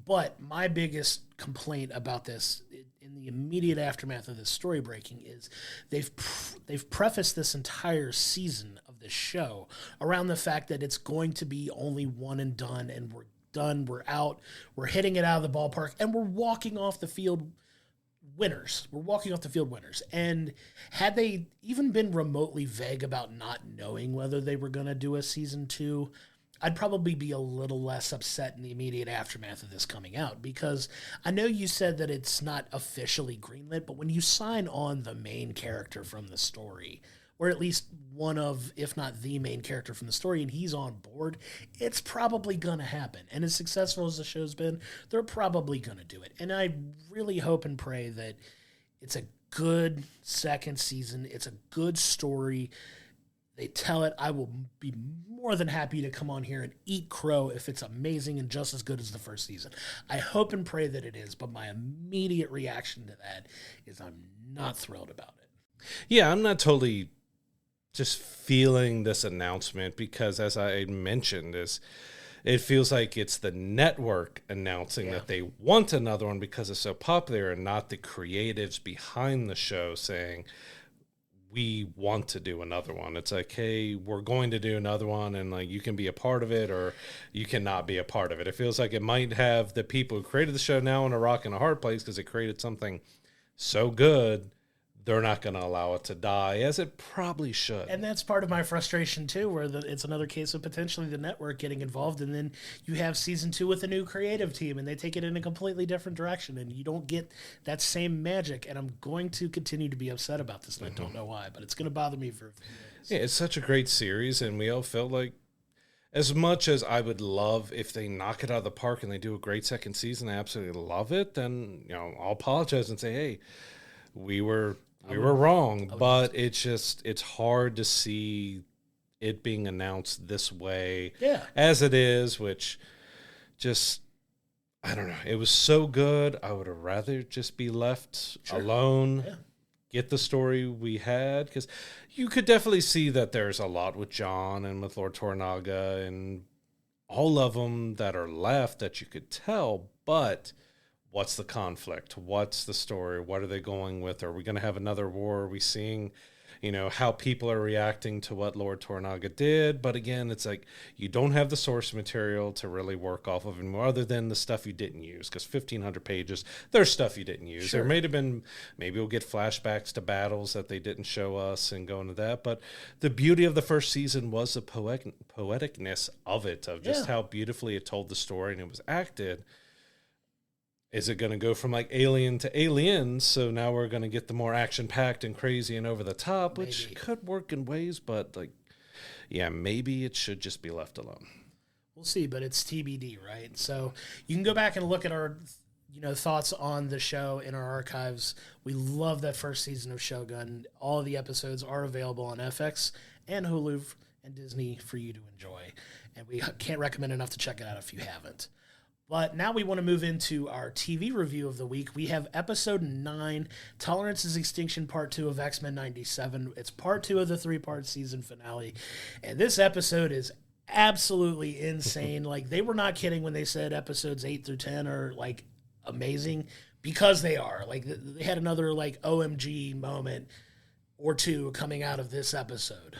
But my biggest complaint about this in the immediate aftermath of this story breaking is they've prefaced this entire season of this show around the fact that it's going to be only one and done, and we're done, we're out, we're hitting it out of the ballpark, and we're walking off the field winners. We're walking off the field winners. And had they even been remotely vague about not knowing whether they were going to do a season 2, I'd probably be a little less upset in the immediate aftermath of this coming out, because I know you said that it's not officially greenlit, but when you sign on the main character from the story, or at least one of, if not the main character from the story, and he's on board, it's probably going to happen. And as successful as the show's been, they're probably going to do it. And I really hope and pray that it's a good second season. It's a good story. They tell it. I will be more than happy to come on here and eat crow if it's amazing and just as good as the first season. I hope and pray that it is, but my immediate reaction to that is I'm not thrilled about it. Yeah, I'm not totally just feeling this announcement, because as I mentioned, it feels like it's the network announcing that they want another one because it's so popular, and not the creatives behind the show saying, we want to do another one. It's like, hey, we're going to do another one, and like, you can be a part of it or you cannot be a part of it. It feels like it might have the people who created the show now in a rock and a hard place, because it created something so good, they're not going to allow it to die, as it probably should. And that's part of my frustration, too, where it's another case of potentially the network getting involved, and then you have season 2 with a new creative team, and they take it in a completely different direction, and you don't get that same magic. And I'm going to continue to be upset about this, and I don't know why, but it's going to bother me for a few days. Yeah, it's such a great series, and we all felt like, as much as I would love if they knock it out of the park and they do a great second season, I absolutely love it, then, you know, I'll apologize and say, hey, we were wrong, but it's hard to see it being announced this way as it is, which just, I don't know. It was so good. I would have rather just be left alone, get the story we had, because you could definitely see that there's a lot with John and with Lord Toranaga and all of them that are left that you could tell, but what's the conflict? What's the story? What are they going with? Are we going to have another war? Are we seeing, how people are reacting to what Lord Toranaga did? But again, it's like you don't have the source material to really work off of anymore, other than the stuff you didn't use, because 1,500 pages, there's stuff you didn't use. Sure. There may have been, maybe we'll get flashbacks to battles that they didn't show us and go into that. But the beauty of the first season was the poeticness of it, of just how beautifully it told the story and it was acted. Is it going to go from like Alien to Aliens? So now we're going to get the more action-packed and crazy and over the top, which could work in ways, but maybe it should just be left alone. We'll see, but it's TBD, right? So you can go back and look at our, thoughts on the show in our archives. We love that first season of Shogun. All of the episodes are available on FX and Hulu and Disney for you to enjoy, and we can't recommend enough to check it out if you haven't. But now we want to move into our TV review of the week. We have episode 9, Tolerance is Extinction Part 2 of X-Men 97. It's part 2 of the 3-part season finale. And this episode is absolutely insane. Like, they were not kidding when they said episodes 8 through 10 are, like, amazing, because they are. Like, they had another, like, OMG moment or two coming out of this episode.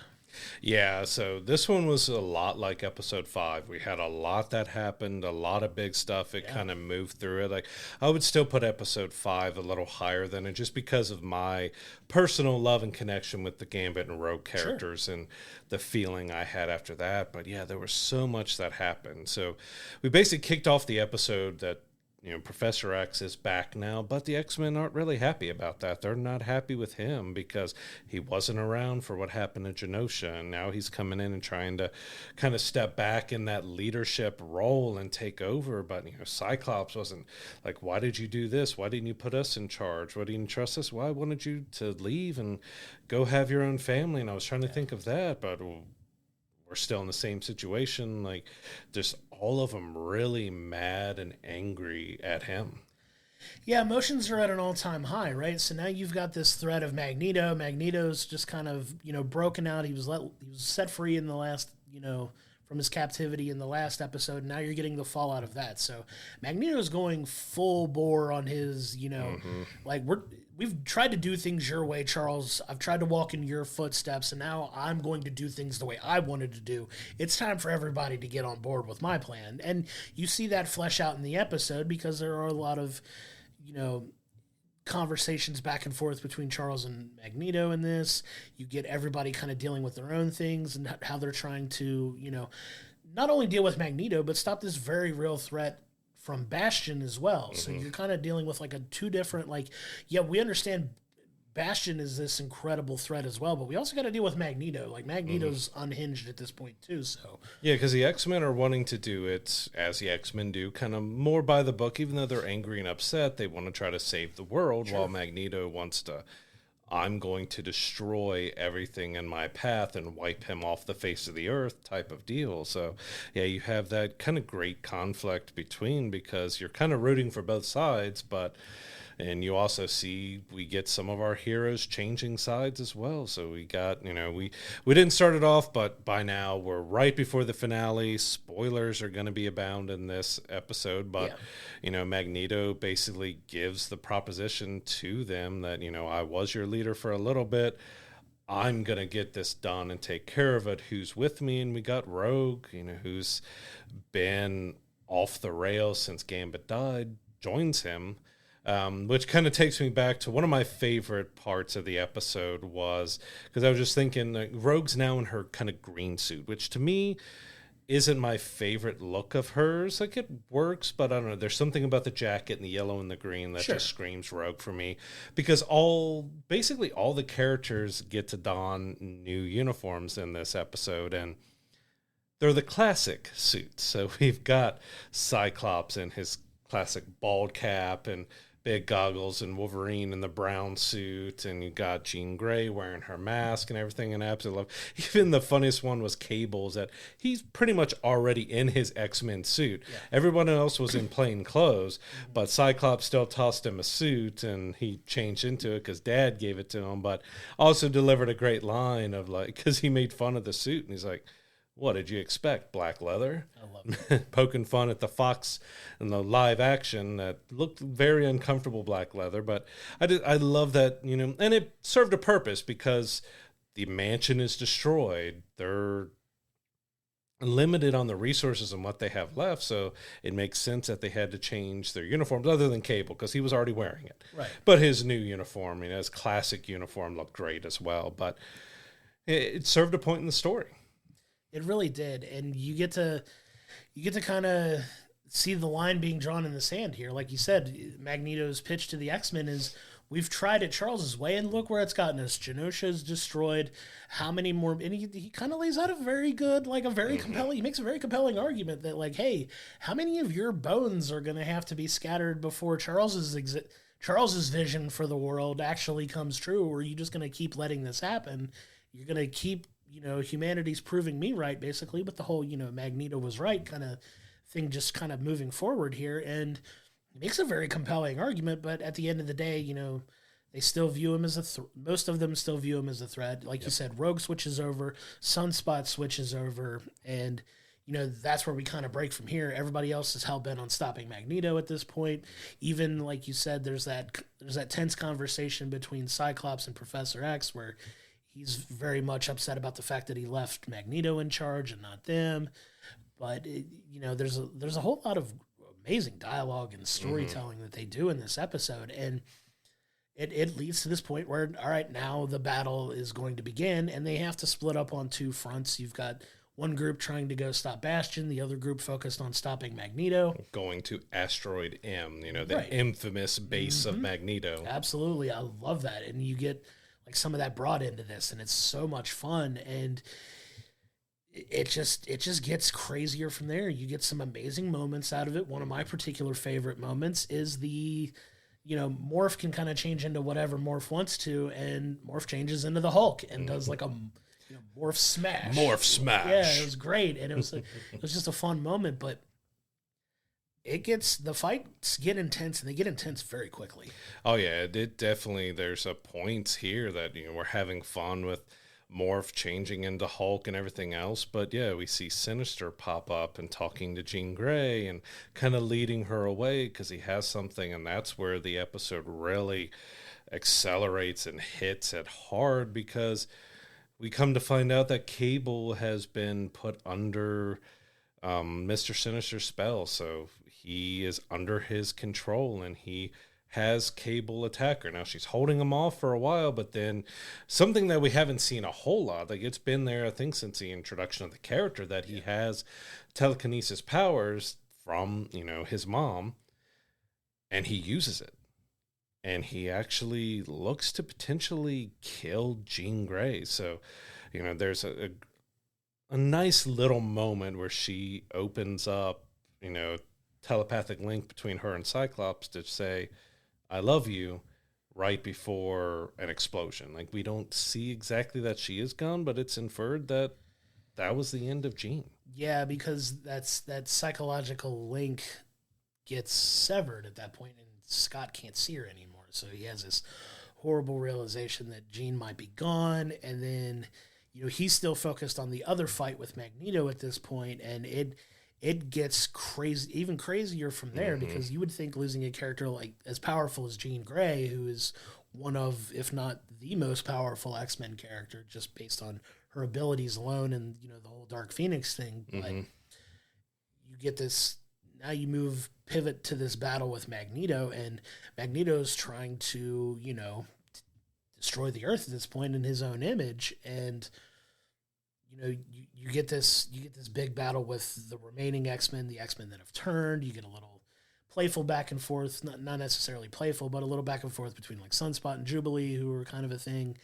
Yeah, so this one was a lot like episode 5. We had a lot that happened, a lot of big stuff. It kind of moved through it. Like, I would still put episode 5 a little higher than it, just because of my personal love and connection with the Gambit and Rogue characters and the feeling I had after that. But yeah, there was so much that happened. So we basically kicked off the episode that Professor X is back now, but the X-Men aren't really happy about that. They're not happy with him because he wasn't around for what happened to Genosha, and now he's coming in and trying to kind of step back in that leadership role and take over. But, Cyclops wasn't like, why did you do this? Why didn't you put us in charge? Why didn't you trust us? Why wanted you to leave and go have your own family? And I was trying to think of that, but we're still in the same situation. Like, just all of them really mad and angry at him. Yeah, emotions are at an all-time high, right? So now you've got this threat of Magneto. Magneto's just kind of, broken out. He was set free in the last, from his captivity in the last episode. Now you're getting the fallout of that. So Magneto's going full bore on his, like, we've tried to do things your way, Charles. I've tried to walk in your footsteps, and now I'm going to do things the way I wanted to do. It's time for everybody to get on board with my plan. And you see that flesh out in the episode, because there are a lot of, conversations back and forth between Charles and Magneto in this. You get everybody kind of dealing with their own things and how they're trying to, not only deal with Magneto, but stop this very real threat from Bastion as well. Mm-hmm. So you're kind of dealing with like two different, we understand Bastion is this incredible threat as well, but we also got to deal with Magneto. Like, Magneto's unhinged at this point too. So yeah, because the X-Men are wanting to do it as the X-Men do, kind of more by the book. Even though they're angry and upset, they want to try to save the world. Sure. While Magneto wants to, I'm going to destroy everything in my path and wipe him off the face of the earth type of deal. So yeah, you have that kind of great conflict between, because you're kind of rooting for both sides, and you also see we get some of our heroes changing sides as well. So we got, we didn't start it off, but by now we're right before the finale. Spoilers are going to be abound in this episode, but, Magneto basically gives the proposition to them that, I was your leader for a little bit. I'm going to get this done and take care of it. Who's with me? And we got Rogue, who's been off the rails since Gambit died, joins him. Which kind of takes me back to one of my favorite parts of the episode was, because I was just thinking, Rogue's now in her kind of green suit, which to me isn't my favorite look of hers. Like, it works, but I don't know. There's something about the jacket and the yellow and the green that just screams Rogue for me, because basically all the characters get to don new uniforms in this episode, and they're the classic suits. So we've got Cyclops in his classic bald cap and big goggles, and Wolverine in the brown suit, and you got Jean Grey wearing her mask and everything, and absolutely love. Even the funniest one was Cable's, that he's pretty much already in his X-Men suit. Yeah. Everyone else was in plain clothes, but Cyclops still tossed him a suit, and he changed into it because Dad gave it to him, but also delivered a great line of, like, because he made fun of the suit, and he's like, What did you expect? Black leather? I love it. Poking fun at the Fox and the live action that looked very uncomfortable black leather. But I love that, and it served a purpose because the mansion is destroyed. They're limited on the resources and what they have left, so it makes sense that they had to change their uniforms, other than Cable, because he was already wearing it. Right. But his new uniform, his classic uniform, looked great as well. But it served a point in the story. It really did, and you get to kind of see the line being drawn in the sand here. Like you said, Magneto's pitch to the X-Men is, we've tried it Charles's way, and look where it's gotten us. Genosha's destroyed. How many more? And he kind of lays out a very good, like a very compelling. He makes a very compelling argument that, like, hey, how many of your bones are going to have to be scattered before Charles's vision for the world actually comes true? Or are you just going to keep letting this happen? You're going to keep, humanity's proving me right, basically, with the whole, Magneto was right kind of thing, just kind of moving forward here. And makes a very compelling argument, but at the end of the day, they still view him as most of them still view him as a threat. Like you said, Rogue switches over, Sunspot switches over, and that's where we kind of break from here. Everybody else is hell-bent on stopping Magneto at this point. Even, like you said, there's that tense conversation between Cyclops and Professor X where he's very much upset about the fact that he left Magneto in charge and not them. But there's a whole lot of amazing dialogue and storytelling that they do in this episode, and it leads to this point where, all right, now the battle is going to begin, and they have to split up on two fronts. You've got one group trying to go stop Bastion, the other group focused on stopping Magneto. Going to Asteroid M, the infamous base of Magneto. Absolutely, I love that, and you get like some of that brought into this, and it's so much fun, and it just gets crazier from there. You get some amazing moments out of it. One of my particular favorite moments is the, Morph can kind of change into whatever Morph wants to, and Morph changes into the Hulk and does like a Morph smash. Morph smash. Yeah, it was great, and it was just a fun moment. But the fights get intense, and they get intense very quickly. Oh yeah, it definitely. There's a point here that we're having fun with Morph changing into Hulk and everything else, but yeah, we see Sinister pop up and talking to Jean Grey and kind of leading her away because he has something, and that's where the episode really accelerates and hits it hard, because we come to find out that Cable has been put under Mr. Sinister's spell, so he is under his control, and he has Cable attack her. Now, she's holding him off for a while, but then something that we haven't seen a whole lot, like it's been there, I think, since the introduction of the character, that he has telekinesis powers from, his mom, and he uses it. And he actually looks to potentially kill Jean Grey. So, there's a nice little moment where she opens up, telepathic link between her and Cyclops to say, I love you, right before an explosion. Like, we don't see exactly that she is gone, but it's inferred that that was the end of Jean. Yeah, because that psychological link gets severed at that point, and Scott can't see her anymore. So he has this horrible realization that Jean might be gone, and then he's still focused on the other fight with Magneto at this point, and it gets crazy, even crazier from there, because you would think losing a character like as powerful as Jean Grey, who is one of, if not the most powerful X-Men character, just based on her abilities alone and, the whole Dark Phoenix thing. But you get this, now you pivot to this battle with Magneto, and Magneto's trying to, destroy the Earth at this point in his own image. And, you get this big battle with the remaining X-Men, the X-Men that have turned. You get a little playful back and forth, not necessarily playful, but a little back and forth between like Sunspot and Jubilee, who are kind of a thing.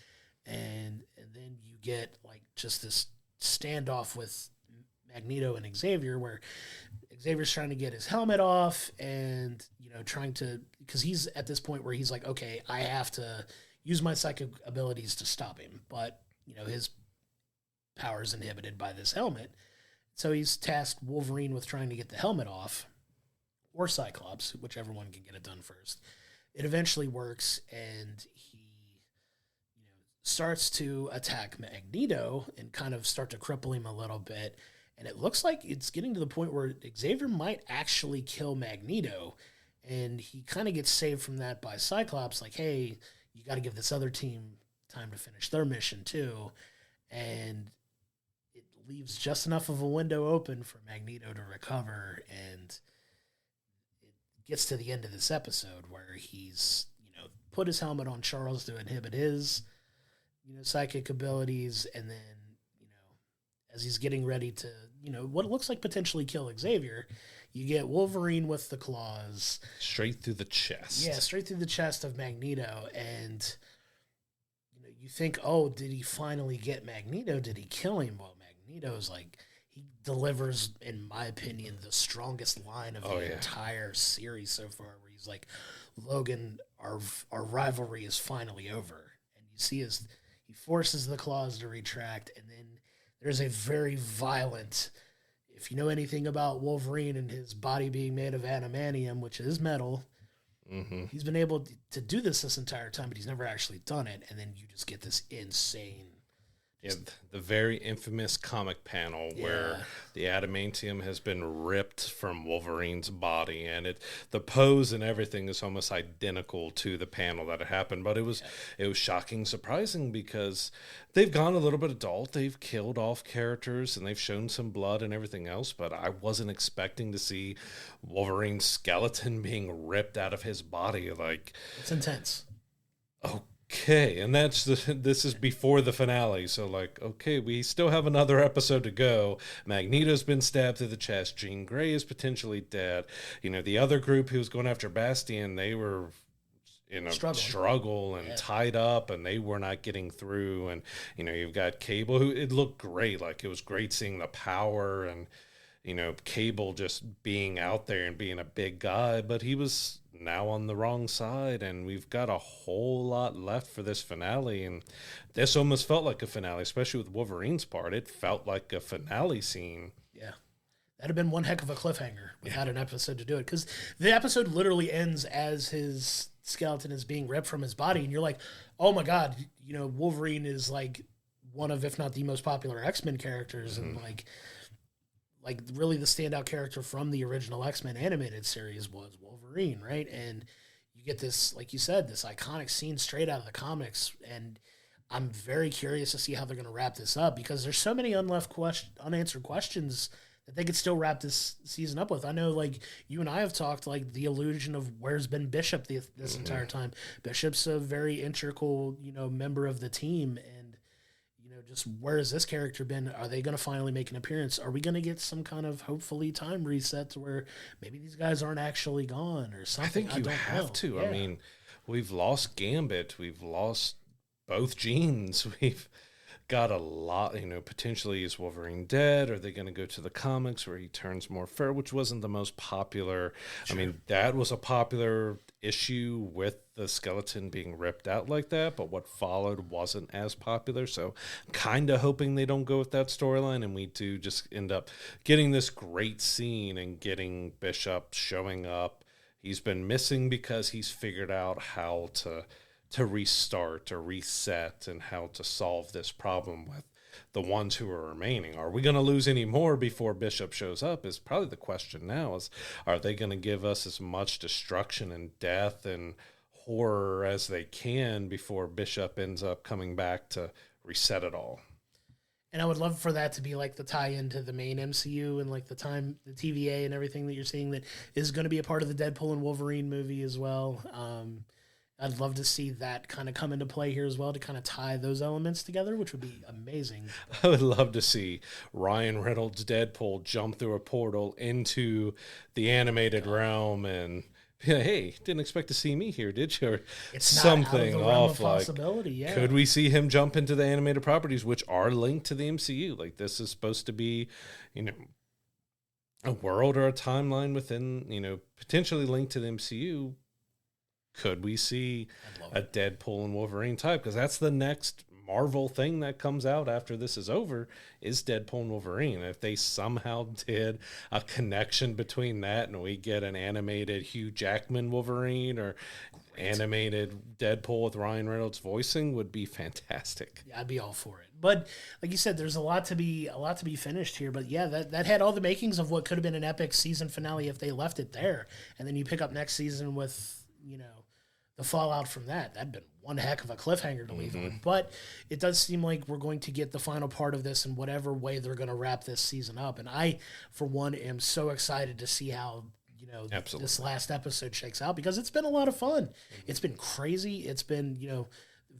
And then you get like just this standoff with Magneto and Xavier, where Xavier's trying to get his helmet off and, trying to, because he's at this point where he's like, okay, I have to use my psychic abilities to stop him. But, his powers inhibited by this helmet. So he's tasked Wolverine with trying to get the helmet off, or Cyclops, whichever one can get it done first. It eventually works, and he starts to attack Magneto and kind of start to cripple him a little bit. And it looks like it's getting to the point where Xavier might actually kill Magneto. And he kind of gets saved from that by Cyclops, like, hey, you got to give this other team time to finish their mission too. And it leaves just enough of a window open for Magneto to recover. And it gets to the end of this episode where he's, put his helmet on Charles to inhibit his, psychic abilities. And then, as he's getting ready to, what looks like potentially kill Xavier, you get Wolverine with the claws. Straight through the chest. Yeah, straight through the chest of Magneto. And, you think, oh, did he finally get Magneto? Did he kill him? Well, Magneto's like, he delivers, in my opinion, the strongest line of the entire series so far, where he's like, Logan, our rivalry is finally over. And you see he forces the claws to retract, and then there's a very violent, if you know anything about Wolverine and his body being made of adamantium, which is metal, he's been able to do this entire time, but he's never actually done it. And then you just get this insane. Yeah, the very infamous comic panel where the adamantium has been ripped from Wolverine's body, and the pose and everything is almost identical to the panel that had happened. But it was shocking, surprising, because they've gone a little bit adult. They've killed off characters and they've shown some blood and everything else. But I wasn't expecting to see Wolverine's skeleton being ripped out of his body. Like, it's intense. Okay, and this is before the finale, so okay, we still have another episode to go. Magneto's been stabbed through the chest. Jean Grey is potentially dead. The other group who was going after Bastian, they were in a struggle and tied up, and they were not getting through. And you've got Cable, who it looked great. Like, it was great seeing the power and Cable just being out there and being a big guy, but he was now on the wrong side, and we've got a whole lot left for this finale. And this almost felt like a finale, especially with Wolverine's part. It felt like a finale scene. Yeah. That'd have been one heck of a cliffhanger without an episode to do it, because the episode literally ends as his skeleton is being ripped from his body, and you're like, oh my God, Wolverine is like one of, if not the most popular X-Men characters, and like really the standout character from the original X-Men animated series was Wolverine, right? And you get this, like you said, this iconic scene straight out of the comics, and I'm very curious to see how they're going to wrap this up, because there's so many unanswered questions that they could still wrap this season up with. I know, like, you and I have talked, like, the illusion of where's been Bishop this entire time. Bishop's a very integral, member of the team, and just where has this character been? Are they going to finally make an appearance? Are we going to get some kind of, hopefully, time reset to where maybe these guys aren't actually gone or something? I think you have to. Yeah. I mean, we've lost Gambit. We've lost both Jeans. We've got a lot, potentially is Wolverine dead? Are they going to go to the comics where he turns more fair, which wasn't the most popular? Sure. I mean, that was a popular issue with the skeleton being ripped out like that, but what followed wasn't as popular. So I'm kind of hoping they don't go with that storyline, and we do just end up getting this great scene and getting Bishop showing up. He's been missing because he's figured out how to restart or reset and how to solve this problem with the ones who are remaining. Are we going to lose any more before Bishop shows up is probably the question now. Is, are they going to give us as much destruction and death and horror as they can before Bishop ends up coming back to reset it all? And I would love for that to be like the tie-in to the main MCU and like the TVA and everything that you're seeing that is going to be a part of the Deadpool and Wolverine movie as well. I'd love to see that kind of come into play here as well, to kind of tie those elements together, which would be amazing. I would love to see Ryan Reynolds' Deadpool jump through a portal into the animated realm and be like, hey, didn't expect to see me here, did you? Or it's something not out of the realm of possibility, like, could we see him jump into the animated properties, which are linked to the MCU? Like, this is supposed to be, a world or a timeline within, potentially linked to the MCU. Could we see a Deadpool and Wolverine type? Because that's the next Marvel thing that comes out after this is over is Deadpool and Wolverine. If they somehow did a connection between that and we get an animated Hugh Jackman Wolverine or animated Deadpool with Ryan Reynolds voicing, would be fantastic. Yeah, I'd be all for it. But like you said, there's a lot to be finished here. But yeah, that had all the makings of what could have been an epic season finale if they left it there. And then you pick up next season with, the fallout from that. That'd been one heck of a cliffhanger to leave on. But it does seem like we're going to get the final part of this in whatever way they're going to wrap this season up. And I, for one, am so excited to see how this last episode shakes out, because it's been a lot of fun. It's been crazy. It's been,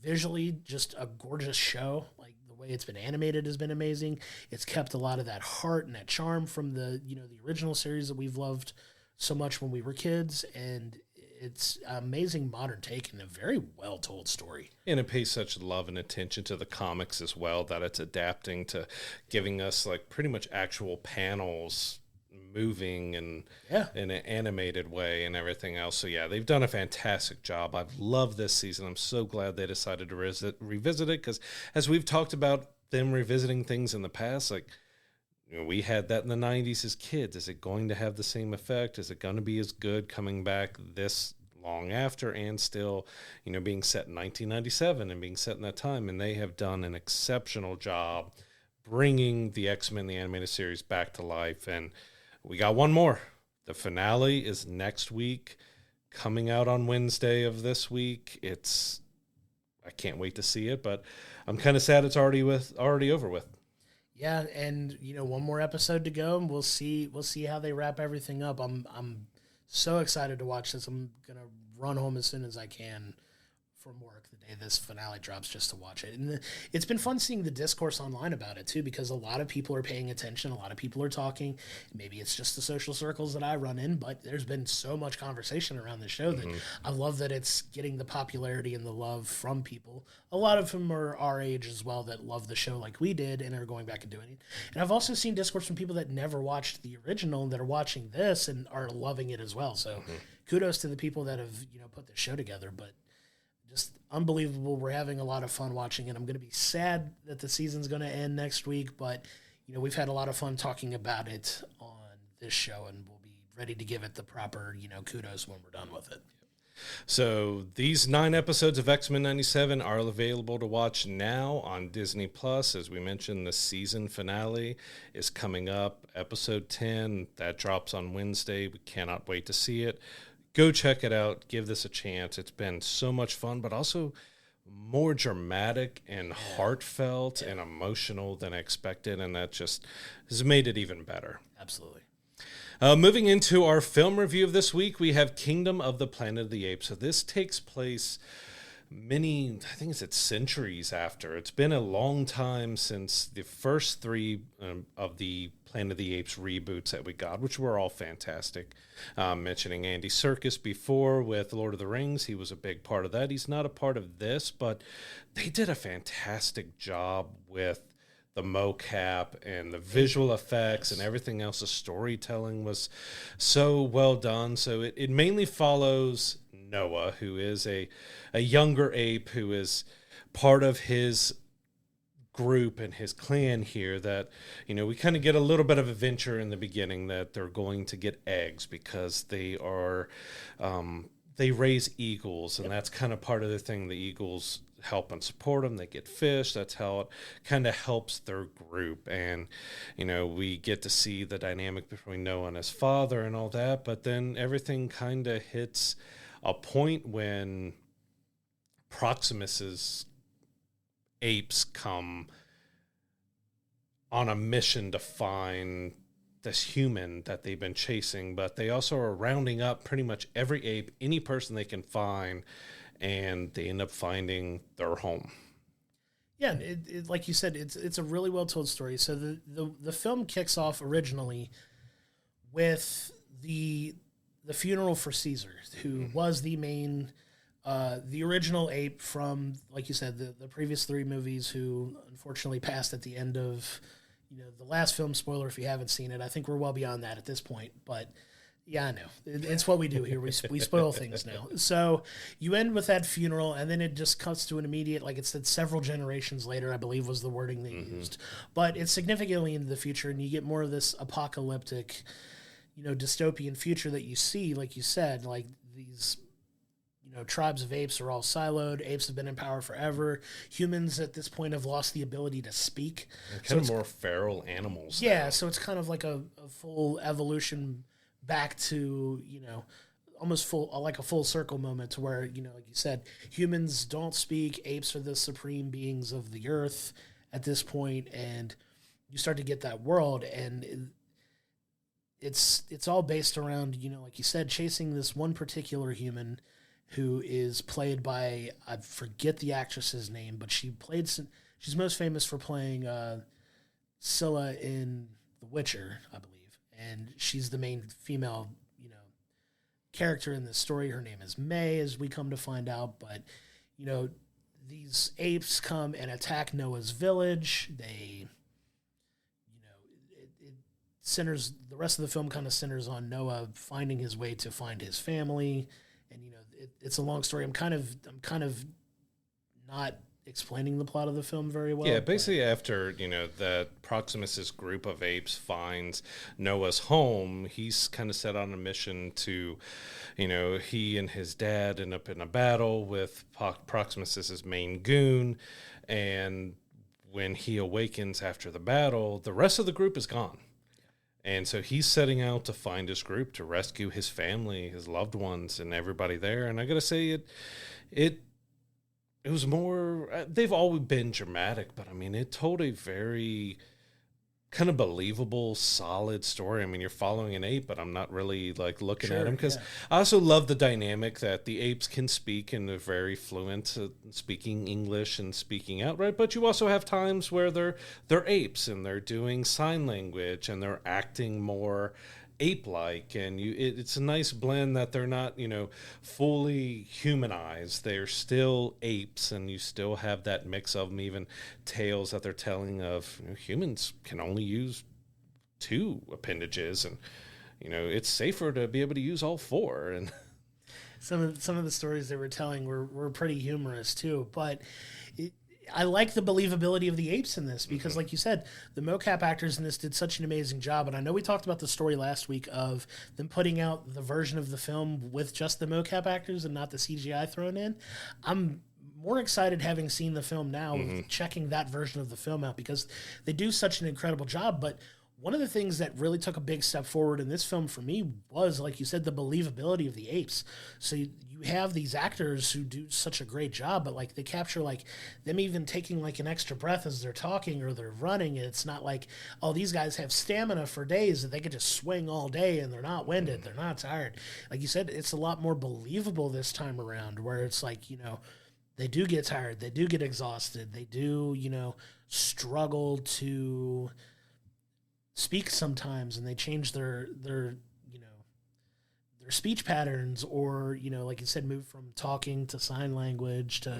visually just a gorgeous show. Like the way it's been animated has been amazing. It's kept a lot of that heart and that charm from the original series that we've loved so much when we were kids. And it's an amazing modern take and a very well told story. And it pays such love and attention to the comics as well, that it's adapting to giving us like pretty much actual panels moving and in an animated way and everything else. So yeah, they've done a fantastic job. I've loved this season. I'm so glad they decided to revisit it, because as we've talked about them revisiting things in the past, like we had that in the 90s as kids. Is it going to have the same effect? Is it going to be as good coming back this long after and still, being set in 1997 and being set in that time? And they have done an exceptional job bringing the X-Men, the animated series, back to life. And we got one more. The finale is next week, coming out on Wednesday of this week. I can't wait to see it, but I'm kind of sad it's already over with. Yeah, and one more episode to go, and we'll see how they wrap everything up. I'm so excited to watch this. I'm gonna run home as soon as I can from work the day this finale drops just to watch it. And it's been fun seeing the discourse online about it too, because a lot of people are paying attention, a lot of people are talking. Maybe it's just the social circles that I run in, but there's been so much conversation around the show that I love that it's getting the popularity and the love from people. A lot of them are our age as well, that love the show like we did and are going back and doing it. And I've also seen discourse from people that never watched the original that are watching this and are loving it as well. So kudos to the people that have put the show together. But just unbelievable. We're having a lot of fun watching it. I'm going to be sad that the season's going to end next week, but we've had a lot of fun talking about it on this show, and we'll be ready to give it the proper kudos when we're done with it. So these 9 episodes of X-Men 97 are available to watch now on Disney Plus. As we mentioned, the season finale is coming up, episode 10. That drops on Wednesday. We cannot wait to see it. Go check it out. Give this a chance. It's been so much fun, but also more dramatic and heartfelt and emotional than I expected, and that just has made it even better. Absolutely. Moving into our film review of this week, we have Kingdom of the Planet of the Apes. So this takes place centuries after. It's been a long time since the first 3 of the Planet of the Apes reboots that we got, which were all fantastic. Mentioning Andy Serkis before with Lord of the Rings, he was a big part of that. He's not a part of this, but they did a fantastic job with the mocap and the visual effects and everything else. The storytelling was so well done. So it mainly follows Noah, who is a younger ape who is part of his group and his clan here, that we kind of get a little bit of adventure in the beginning, that they're going to get eggs because they raise eagles, and that's kind of part of the thing. The eagles help and support them. They get fish. That's how it kind of helps their group. And we get to see the dynamic between Noah and his father and all that, but then everything kind of hits a point when Proximus's apes come on a mission to find this human that they've been chasing, but they also are rounding up pretty much every ape, any person they can find, and they end up finding their home. Yeah, it like you said, it's a really well told story. So the film kicks off originally with the funeral for Caesar, who was the main, the original ape from, like you said, the previous 3 movies, who unfortunately passed at the end of, the last film. Spoiler if you haven't seen it. I think we're well beyond that at this point. But, Yeah, I know. It's what we do here. We spoil things now. So you end with that funeral, and then it just cuts to an immediate, like it said, several generations later, I believe was the wording they used. But it's significantly into the future, and you get more of this apocalyptic, dystopian future that you see, like you said, like these, tribes of apes are all siloed. Apes have been in power forever. Humans at this point have lost the ability to speak. They're kind of more feral animals. Yeah, now. so it's kind of like a full evolution back to, almost like a full circle moment to where, like you said, humans don't speak. Apes are the supreme beings of the earth at this point, and you start to get that world, and it's all based around, like you said, chasing this one particular human who is played by, I forget the actress's name, but she's most famous for playing Scylla in The Witcher, I believe. And she's the main female, character in this story. Her name is May, as we come to find out. But, these apes come and attack Noah's village. They, it centers, the rest of the film kind of centers on Noah finding his way to find his family. And, it's a long story. I'm kind of not explaining the plot of the film very well. Yeah, basically after, that Proximus's group of apes finds Noah's home, he's kind of set on a mission to, he and his dad end up in a battle with Proximus's main goon, and when he awakens after the battle, the rest of the group is gone. And so he's setting out to find his group, to rescue his family, his loved ones, and everybody there. And I got to say, it was more, they've always been dramatic, but I mean, it told a very kind of believable, solid story. I mean, you're following an ape, but I'm not really like looking at him, because I also love the dynamic that the apes can speak and they're very fluent speaking English and speaking outright, but you also have times where they're apes and they're doing sign language and they're acting more ape-like, and it's a nice blend that they're not, fully humanized. They're still apes, and you still have that mix of them, even tales that they're telling of humans can only use 2 appendages, and it's safer to be able to use all 4. And some of the stories they were telling were pretty humorous too, but I like the believability of the apes in this because, like you said, the mocap actors in this did such an amazing job. And I know we talked about the story last week of them putting out the version of the film with just the mocap actors and not the CGI thrown in. I'm more excited having seen the film now, checking that version of the film out, because they do such an incredible job. But one of the things that really took a big step forward in this film for me was, like you said, the believability of the apes. So you have these actors who do such a great job, but like they capture like them even taking like an extra breath as they're talking or they're running. And it's not like, oh, these guys have stamina for days that they could just swing all day and they're not winded, they're not tired. Like you said, it's a lot more believable this time around, where it's like, they do get tired, they do get exhausted, they do, struggle to speak sometimes, and they change their speech patterns, or like you said, move from talking to sign language to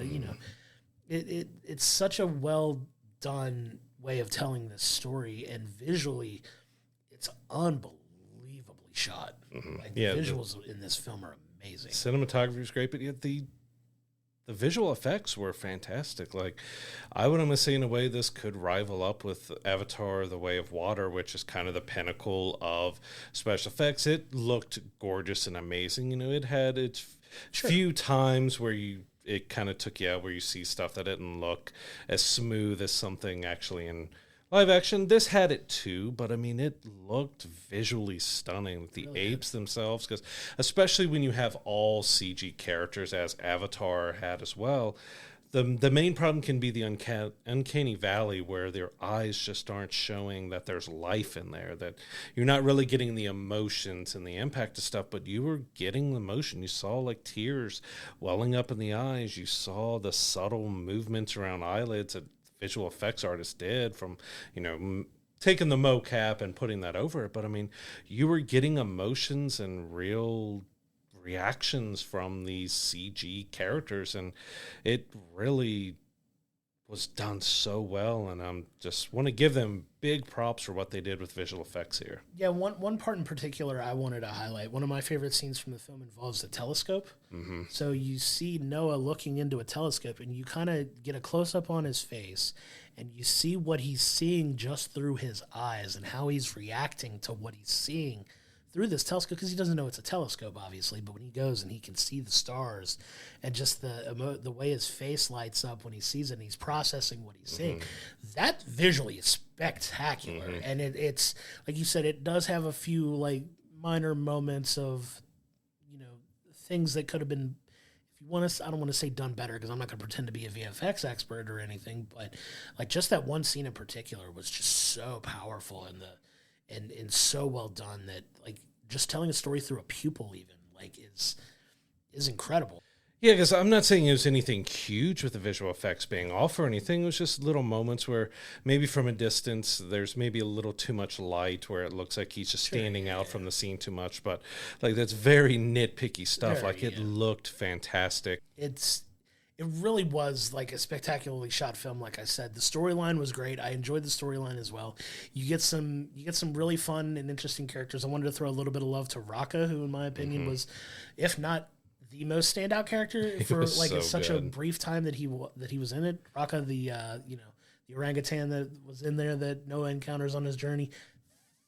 it's such a well done way of telling this story, and visually it's unbelievably shot. Like the visuals in this film are amazing. Cinematography is great, but yet the visual effects were fantastic. Like, I would almost say in a way this could rival up with Avatar: The Way of Water, which is kind of the pinnacle of special effects. It looked gorgeous and amazing. It had its few times where it kind of took you out, where you see stuff that didn't look as smooth as something actually in live action. This had it too, but I mean, it looked visually stunning. The really apes themselves, because especially when you have all CG characters, as Avatar had as well, the main problem can be the uncanny valley, where their eyes just aren't showing that there's life in there, that you're not really getting the emotions and the impact of stuff, but you were getting the emotion. You saw like tears welling up in the eyes. You saw the subtle movements around eyelids that visual effects artists did, from taking the mocap and putting that over it. But I mean, you were getting emotions and real reactions from these CG characters, and it really was done so well, and I'm just want to give them big props for what they did with visual effects here. Yeah, one part in particular I wanted to highlight. One of my favorite scenes from the film involves the telescope. Mm-hmm. So you see Noah looking into a telescope, and you kind of get a close-up on his face, and you see what he's seeing just through his eyes and how he's reacting to what he's seeing through this telescope, because he doesn't know it's a telescope, obviously, but when he goes and he can see the stars, and just the way his face lights up when he sees it and he's processing what he's seeing, that visually is spectacular. And it's like you said, it does have a few like minor moments of, you know, things that could have been, if you want to, I don't want to say done better, because I'm not going to pretend to be a VFX expert or anything, but like just that one scene in particular was just so powerful, and so well done that like just telling a story through a pupil even like is incredible. Yeah, because I'm not saying it was anything huge with the visual effects being off or anything. It was just little moments where maybe from a distance there's maybe a little too much light where it looks like he's just standing out from the scene too much. But like that's very nitpicky stuff. Like it looked fantastic. It really was like a spectacularly shot film. Like I said, the storyline was great. I enjoyed the storyline as well. You get some really fun and interesting characters. I wanted to throw a little bit of love to Raka, who in my opinion was, if not the most standout character for like such a brief time that he was in it. Raka, the orangutan that was in there that Noah encounters on his journey.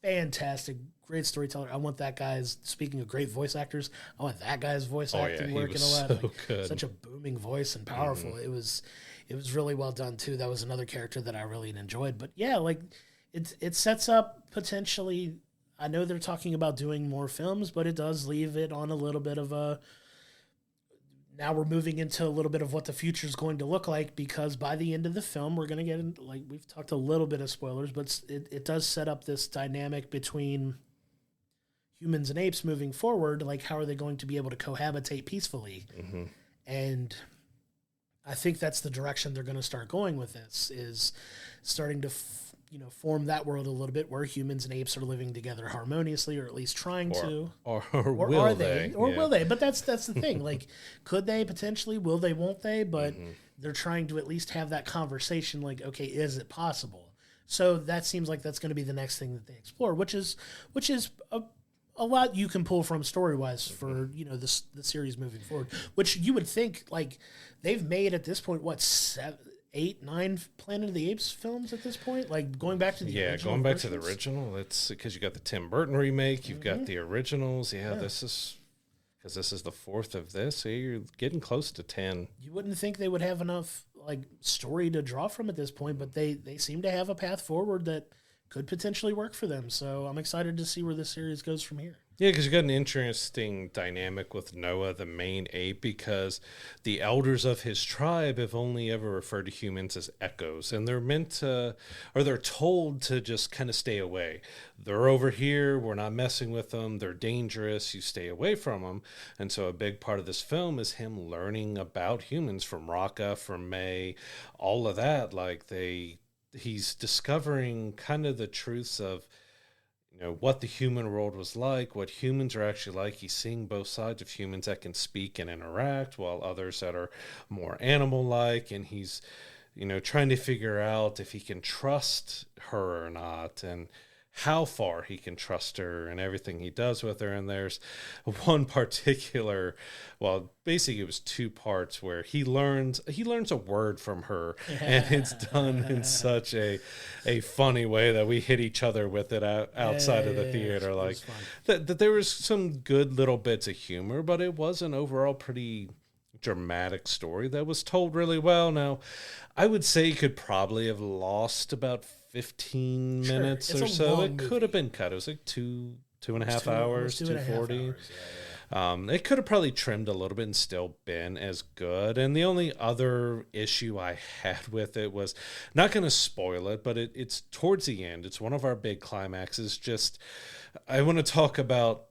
Fantastic, great storyteller. I want that guy's, speaking of great voice actors, I want that guy's voice acting working a lot. So good. Such a booming voice and powerful. It was really well done too. That was another character that I really enjoyed. But yeah, like it sets up potentially, I know they're talking about doing more films, but it does leave it on a little bit of a, now we're moving into a little bit of what the future is going to look like, because by the end of the film, we're going to get in, like we've talked a little bit of spoilers, but it does set up this dynamic between humans and apes moving forward. Like, how are they going to be able to cohabitate peacefully? And I think that's the direction they're going to start going with this, is starting to form that world a little bit where humans and apes are living together harmoniously, or at least trying to. Or will they? Or will they? But that's the thing. Like, could they potentially? Will they? Won't they? But they're trying to at least have that conversation. Like, okay, is it possible? So that seems like that's going to be the next thing that they explore, which is a lot you can pull from story-wise for the series moving forward. Which you would think, like, they've made at this point, what, 7, 8, 9 Planet of the Apes films at this point? Like, going back to the original going back versions? to the original. It's because you got the Tim Burton remake, you've got the originals. This is, because this is the 4th of this, so you're getting close to 10. You wouldn't think they would have enough like story to draw from at this point, but they seem to have a path forward that could potentially work for them. So I'm excited to see where this series goes from here. Yeah, because you got an interesting dynamic with Noah, the main ape, because the elders of his tribe have only ever referred to humans as echoes, and they're meant to, or they're told to just kind of stay away. They're over here, we're not messing with them, they're dangerous, you stay away from them. And so a big part of this film is him learning about humans from Raka, from May, all of that. Like he's discovering kind of the truths of what the human world was like, what humans are actually like. He's seeing both sides of humans that can speak and interact, while others that are more animal-like, and he's trying to figure out if he can trust her or not, and how far he can trust her and everything he does with her. And there's one particular, well, basically it was 2 parts where he learns a word from her, and it's done in such a funny way that we hit each other with it outside of the theater. Like that there was some good little bits of humor, but it was an overall pretty dramatic story that was told really well. Now, I would say you could probably have lost about 15 minutes or so. It could have been cut. It was like 2.5 hours, 2:40. It could have probably trimmed a little bit and still been as good. And the only other issue I had with it was, not going to spoil it, but it's towards the end. It's one of our big climaxes. Just, I want to talk about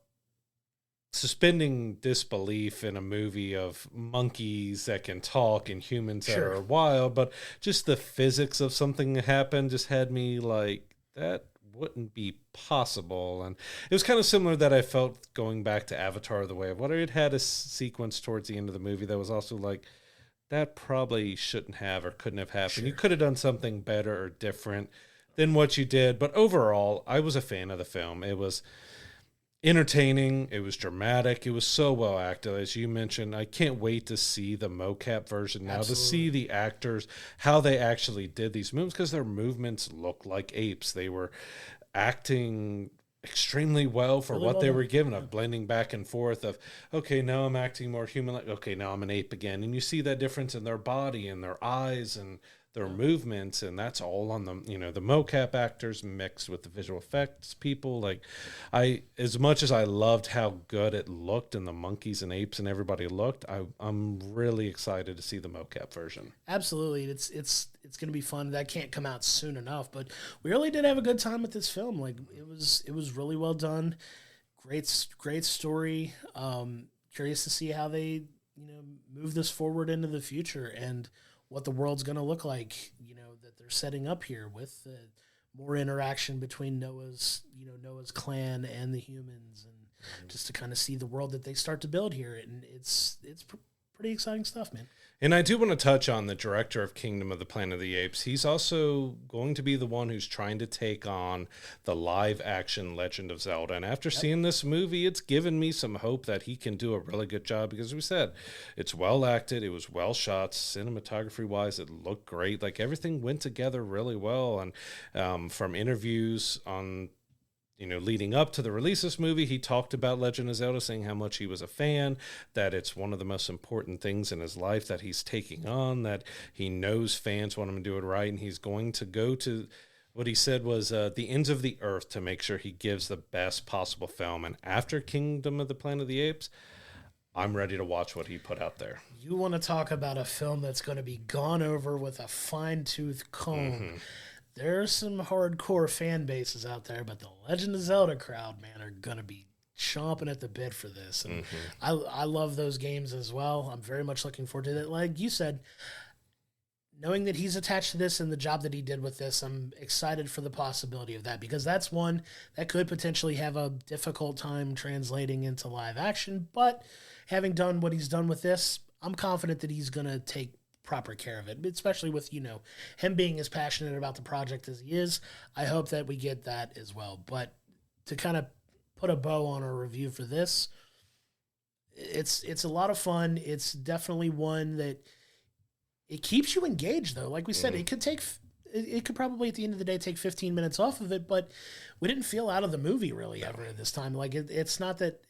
suspending disbelief in a movie of monkeys that can talk and humans that are wild, but just the physics of something that happened just had me like, that wouldn't be possible. And it was kind of similar that I felt going back to Avatar: The Way of Water. It had a sequence towards the end of the movie that was also like, that probably shouldn't have or couldn't have happened. Sure. You could have done something better or different than what you did. But overall, I was a fan of the film. It was entertaining. It was dramatic. It was so well acted, as you mentioned. I can't wait to see the mocap version now. Absolutely. To see the actors, how they actually did these moves, because their movements look like apes. They were acting extremely well for really what they were given, of blending back and forth of, okay, now I'm acting more human, like, okay, now I'm an ape again. And you see that difference in their body and their eyes and their movements, and that's all on the, the mocap actors mixed with the visual effects people. Like, as much as I loved how good it looked and the monkeys and apes and everybody looked, I'm really excited to see the mocap version. Absolutely. It's going to be fun. That can't come out soon enough, but we really did have a good time with this film. Like, it was really well done. Great story. Curious to see how they, move this forward into the future and what the world's going to look like, that they're setting up here with more interaction between Noah's clan and the humans, and just to kind of see the world that they start to build here. And it's pretty exciting stuff, man. And I do want to touch on the director of Kingdom of the Planet of the Apes. He's also going to be the one who's trying to take on the live-action Legend of Zelda. And after seeing this movie, it's given me some hope that he can do a really good job, because, as we said, it's well acted, it was well shot, cinematography-wise, it looked great. Like, everything went together really well. And from interviews on leading up to the release of this movie, he talked about Legend of Zelda, saying how much he was a fan, that it's one of the most important things in his life that he's taking on, that he knows fans want him to do it right, and he's going to go to what he said was the ends of the earth to make sure he gives the best possible film. And after Kingdom of the Planet of the Apes, I'm ready to watch what he put out there. You want to talk about a film that's going to be gone over with a fine-tooth comb. Mm-hmm. There's some hardcore fan bases out there, but the Legend of Zelda crowd, man, are going to be chomping at the bit for this. And I love those games as well. I'm very much looking forward to that. Like you said, knowing that he's attached to this and the job that he did with this, I'm excited for the possibility of that, because that's one that could potentially have a difficult time translating into live action. But having done what he's done with this, I'm confident that he's going to take proper care of it, especially with, him being as passionate about the project as he is. I hope that we get that as well. But to kind of put a bow on our review for this, it's a lot of fun. It's definitely one that it keeps you engaged, though. Like we said, it could probably at the end of the day take 15 minutes off of it, but we didn't feel out of the movie really ever at this time. Like it's not that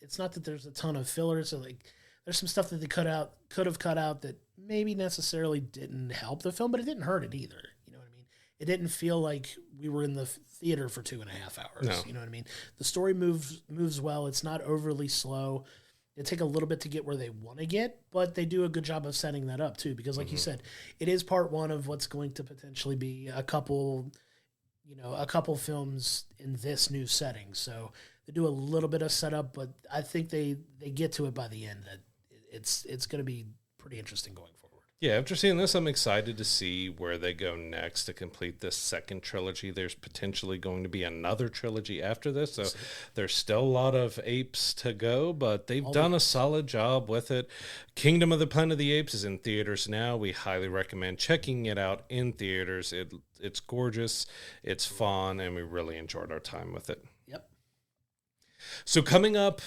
there's a ton of fillers. So like, there's some stuff that they could have cut out that maybe necessarily didn't help the film, but it didn't hurt it either. You know what I mean? It didn't feel like we were in the theater for 2.5 hours. No. You know what I mean? The story moves well. It's not overly slow. It take a little bit to get where they want to get, but they do a good job of setting that up too. Because like you said, it is part one of what's going to potentially be a couple films in this new setting. So they do a little bit of setup, but I think they get to it by the end. That it's going to be pretty interesting going forward. Yeah, after seeing this, I'm excited to see where they go next to complete this second trilogy. There's potentially going to be another trilogy after this, so there's still a lot of Apes to go, but they've done a solid job with it. Kingdom of the Planet of the Apes is in theaters now. We highly recommend checking it out in theaters. It's gorgeous, it's fun, and we really enjoyed our time with it. Yep. So coming up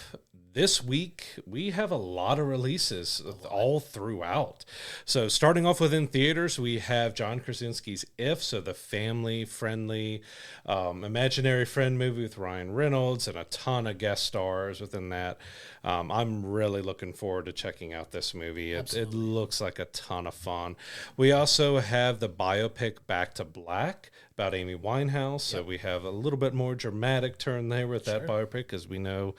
this week, we have a lot of releases all throughout. So starting off within theaters, we have John Krasinski's If, so the family-friendly imaginary friend movie with Ryan Reynolds and a ton of guest stars within that. I'm really looking forward to checking out this movie. It looks like a ton of fun. We also have the biopic Back to Black about Amy Winehouse. So we have a little bit more dramatic turn there with that biopic, because we know,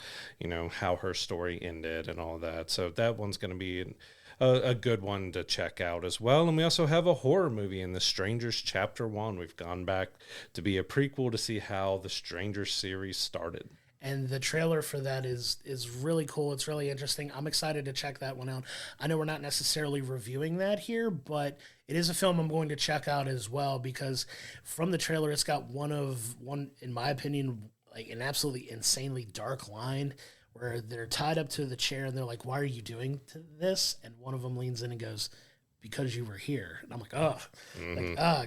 how her story ended and all that. So that one's going to be a good one to check out as well. And we also have a horror movie in The Strangers Chapter 1. We've gone back to be a prequel to see how the Strangers series started. And the trailer for that is really cool. It's really interesting. I'm excited to check that one out. I know we're not necessarily reviewing that here, but it is a film I'm going to check out as well, because from the trailer, it's got one, in my opinion, like an absolutely insanely dark line where they're tied up to the chair and they're like, "Why are you doing this?" And one of them leans in and goes, because you were here. And I'm like, oh,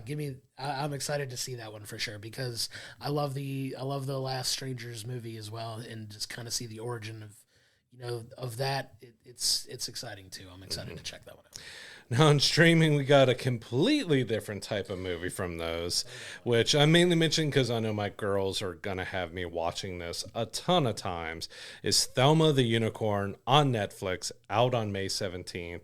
give me. I'm excited to see that one for sure because I love the Last Strangers movie as well, and just kind of see the origin of that. It's exciting too. I'm excited to check that one out. Now on streaming, we got a completely different type of movie from those, which I mainly mentioned because I know my girls are going to have me watching this a ton of times, is Thelma the Unicorn on Netflix, out on May 17th.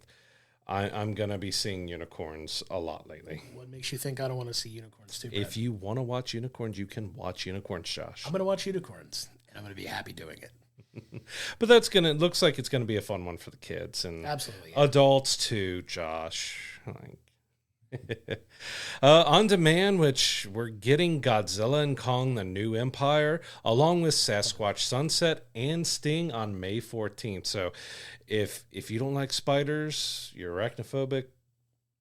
I'm going to be seeing unicorns a lot lately. What makes you think I don't want to see unicorns too, Brad? If you want to watch unicorns, you can watch unicorns, Josh. I'm going to watch unicorns, and I'm going to be happy doing it. But looks like it's gonna be a fun one for the kids and absolutely adults too, Josh. On demand, which we're getting Godzilla and Kong: The New Empire, along with Sasquatch Sunset and Sting on May 14th. So, if you don't like spiders, you're arachnophobic,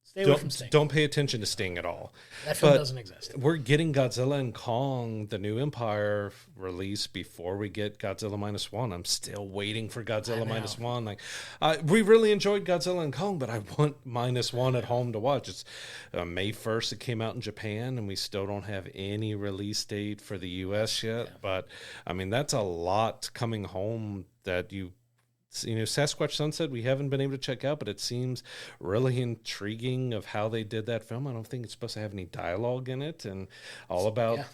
stay away from Sting. Don't pay attention to Sting at all. That film doesn't exist. We're getting Godzilla and Kong: The New Empire released before we get Godzilla -1. I'm still waiting for Godzilla -1. We really enjoyed Godzilla and Kong, but I want -1 at home to watch. It's May 1st. It came out in Japan, and we still don't have any release date for the U.S. yet. Yeah. But I mean, that's a lot coming home that Sasquatch Sunset, we haven't been able to check out, but it seems really intriguing of how they did that film. I don't think it's supposed to have any dialogue in it, and all about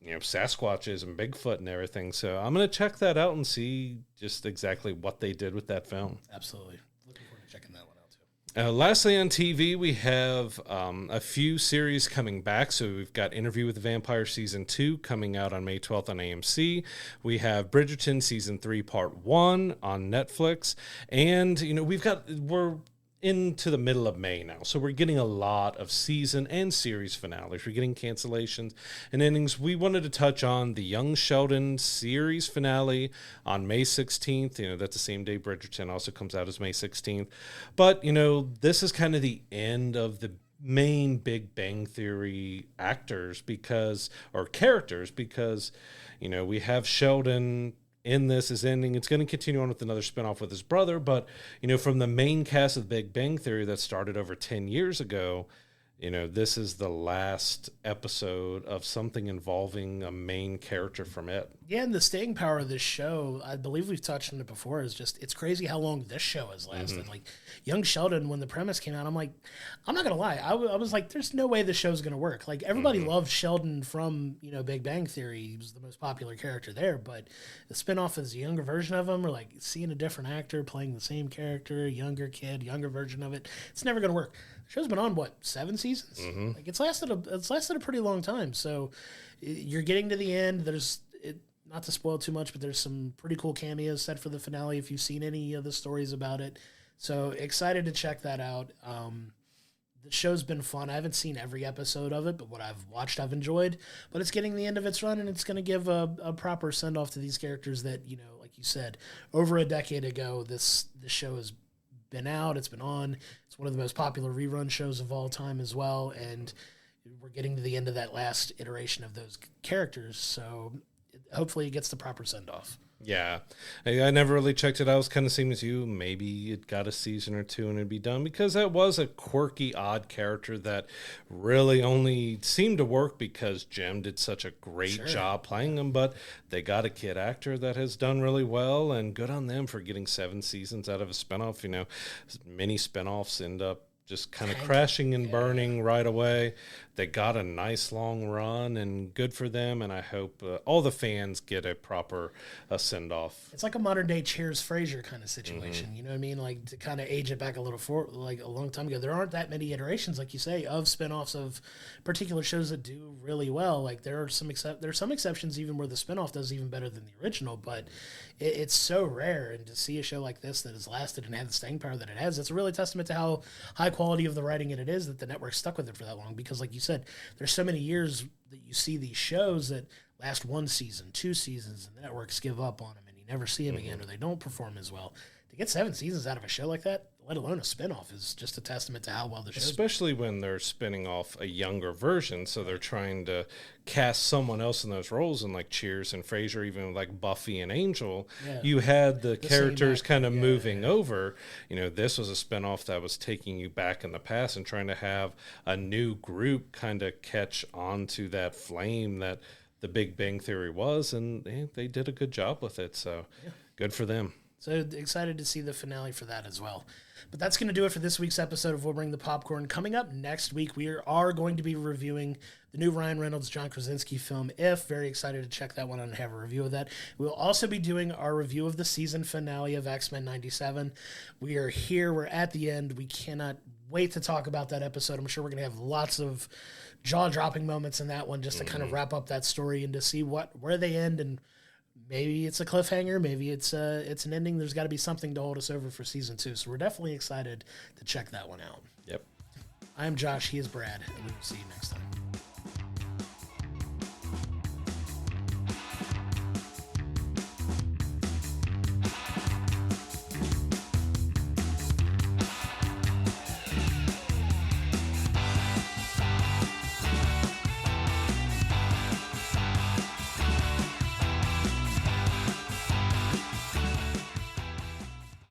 Sasquatches and Bigfoot and everything. So I'm going to check that out and see just exactly what they did with that film. Absolutely. Looking forward to checking that one out too. Lastly, on TV, we have a few series coming back. So we've got Interview with the Vampire Season 2 coming out on May 12th on AMC. We have Bridgerton Season 3 Part 1 on Netflix. And, we're into the middle of May now. So we're getting a lot of season and series finales. We're getting cancellations and endings. We wanted to touch on the Young Sheldon series finale on May 16th. That's the same day Bridgerton also comes out as May 16th. But, this is kind of the end of the main Big Bang Theory characters because, we have Sheldon in this is ending. It's going to continue on with another spinoff with his brother, but from the main cast of Big Bang Theory that started over 10 years ago, this is the last episode of something involving a main character from it. Yeah, and the staying power of this show, I believe we've touched on it before, is just, it's crazy how long this show has lasted. Like, Young Sheldon, when the premise came out, I'm like, I'm not going to lie. I was like, there's no way this show's going to work. Like, everybody loved Sheldon from, Big Bang Theory. He was the most popular character there, but the spinoff is a younger version of him, or like seeing a different actor playing the same character, younger kid, younger version of it. It's never going to work. The show's been on, 7 seasons? Like, it's lasted a pretty long time. So you're getting to the end. Not to spoil too much, but there's some pretty cool cameos set for the finale if you've seen any of the stories about it. So excited to check that out. The show's been fun. I haven't seen every episode of it, but what I've watched, I've enjoyed. But it's getting the end of its run, and it's going to give a proper send-off to these characters that, like you said, over a decade ago, this show has been out. It's been on. It's one of the most popular rerun shows of all time as well, and we're getting to the end of that last iteration of those characters, so hopefully it gets the proper send-off. Yeah. I never really checked it out. I was kind of same as you. Maybe it got a season or two and it'd be done, because that was a quirky, odd character that really only seemed to work because Jim did such a great job playing him. But they got a kid actor that has done really well, and good on them for getting 7 seasons out of a spinoff. Many spinoffs end up just kind of crashing and burning right away. They got a nice long run, and good for them. And I hope all the fans get a proper send-off. It's like a modern-day Cheers Frasier kind of situation. You know what I mean? Like, to kind of age it back a little like a long time ago. There aren't that many iterations, like you say, of spinoffs of particular shows that do really well. Like, there are some exceptions even where the spinoff does even better than the original, but it's so rare. And to see a show like this that has lasted and had the staying power that it has, it's a really testament to how high quality of the writing it is that the network stuck with it for that long. Because like you said, there's so many years that you see these shows that last 1 season, 2 seasons, and the networks give up on them, and you never see him again, or they don't perform as well. To get 7 seasons out of a show like that, let alone a spinoff, is just a testament to how well the show. Especially when they're spinning off a younger version, so they're trying to cast someone else in those roles. And like Cheers and Frasier, even like Buffy and Angel, you had the characters kind of moving over. You know, this was a spinoff that was taking you back in the past and trying to have a new group kind of catch onto that flame that the Big Bang Theory was, and they did a good job with it. So good for them. So excited to see the finale for that as well. But that's going to do it for this week's episode of We'll Bring the Popcorn. Coming up next week, we are going to be reviewing the new Ryan Reynolds, John Krasinski film, If. Very excited to check that one out and have a review of that. We'll also be doing our review of the season finale of X-Men 97. We are here. We're at the end. We cannot wait to talk about that episode. I'm sure we're going to have lots of jaw-dropping moments in that one just to kind of wrap up that story and to see where they end, and maybe it's a cliffhanger, maybe it's an ending. There's got to be something to hold us over for season 2. So we're definitely excited to check that one out. Yep. I'm Josh. He is Brad. And we will see you next time.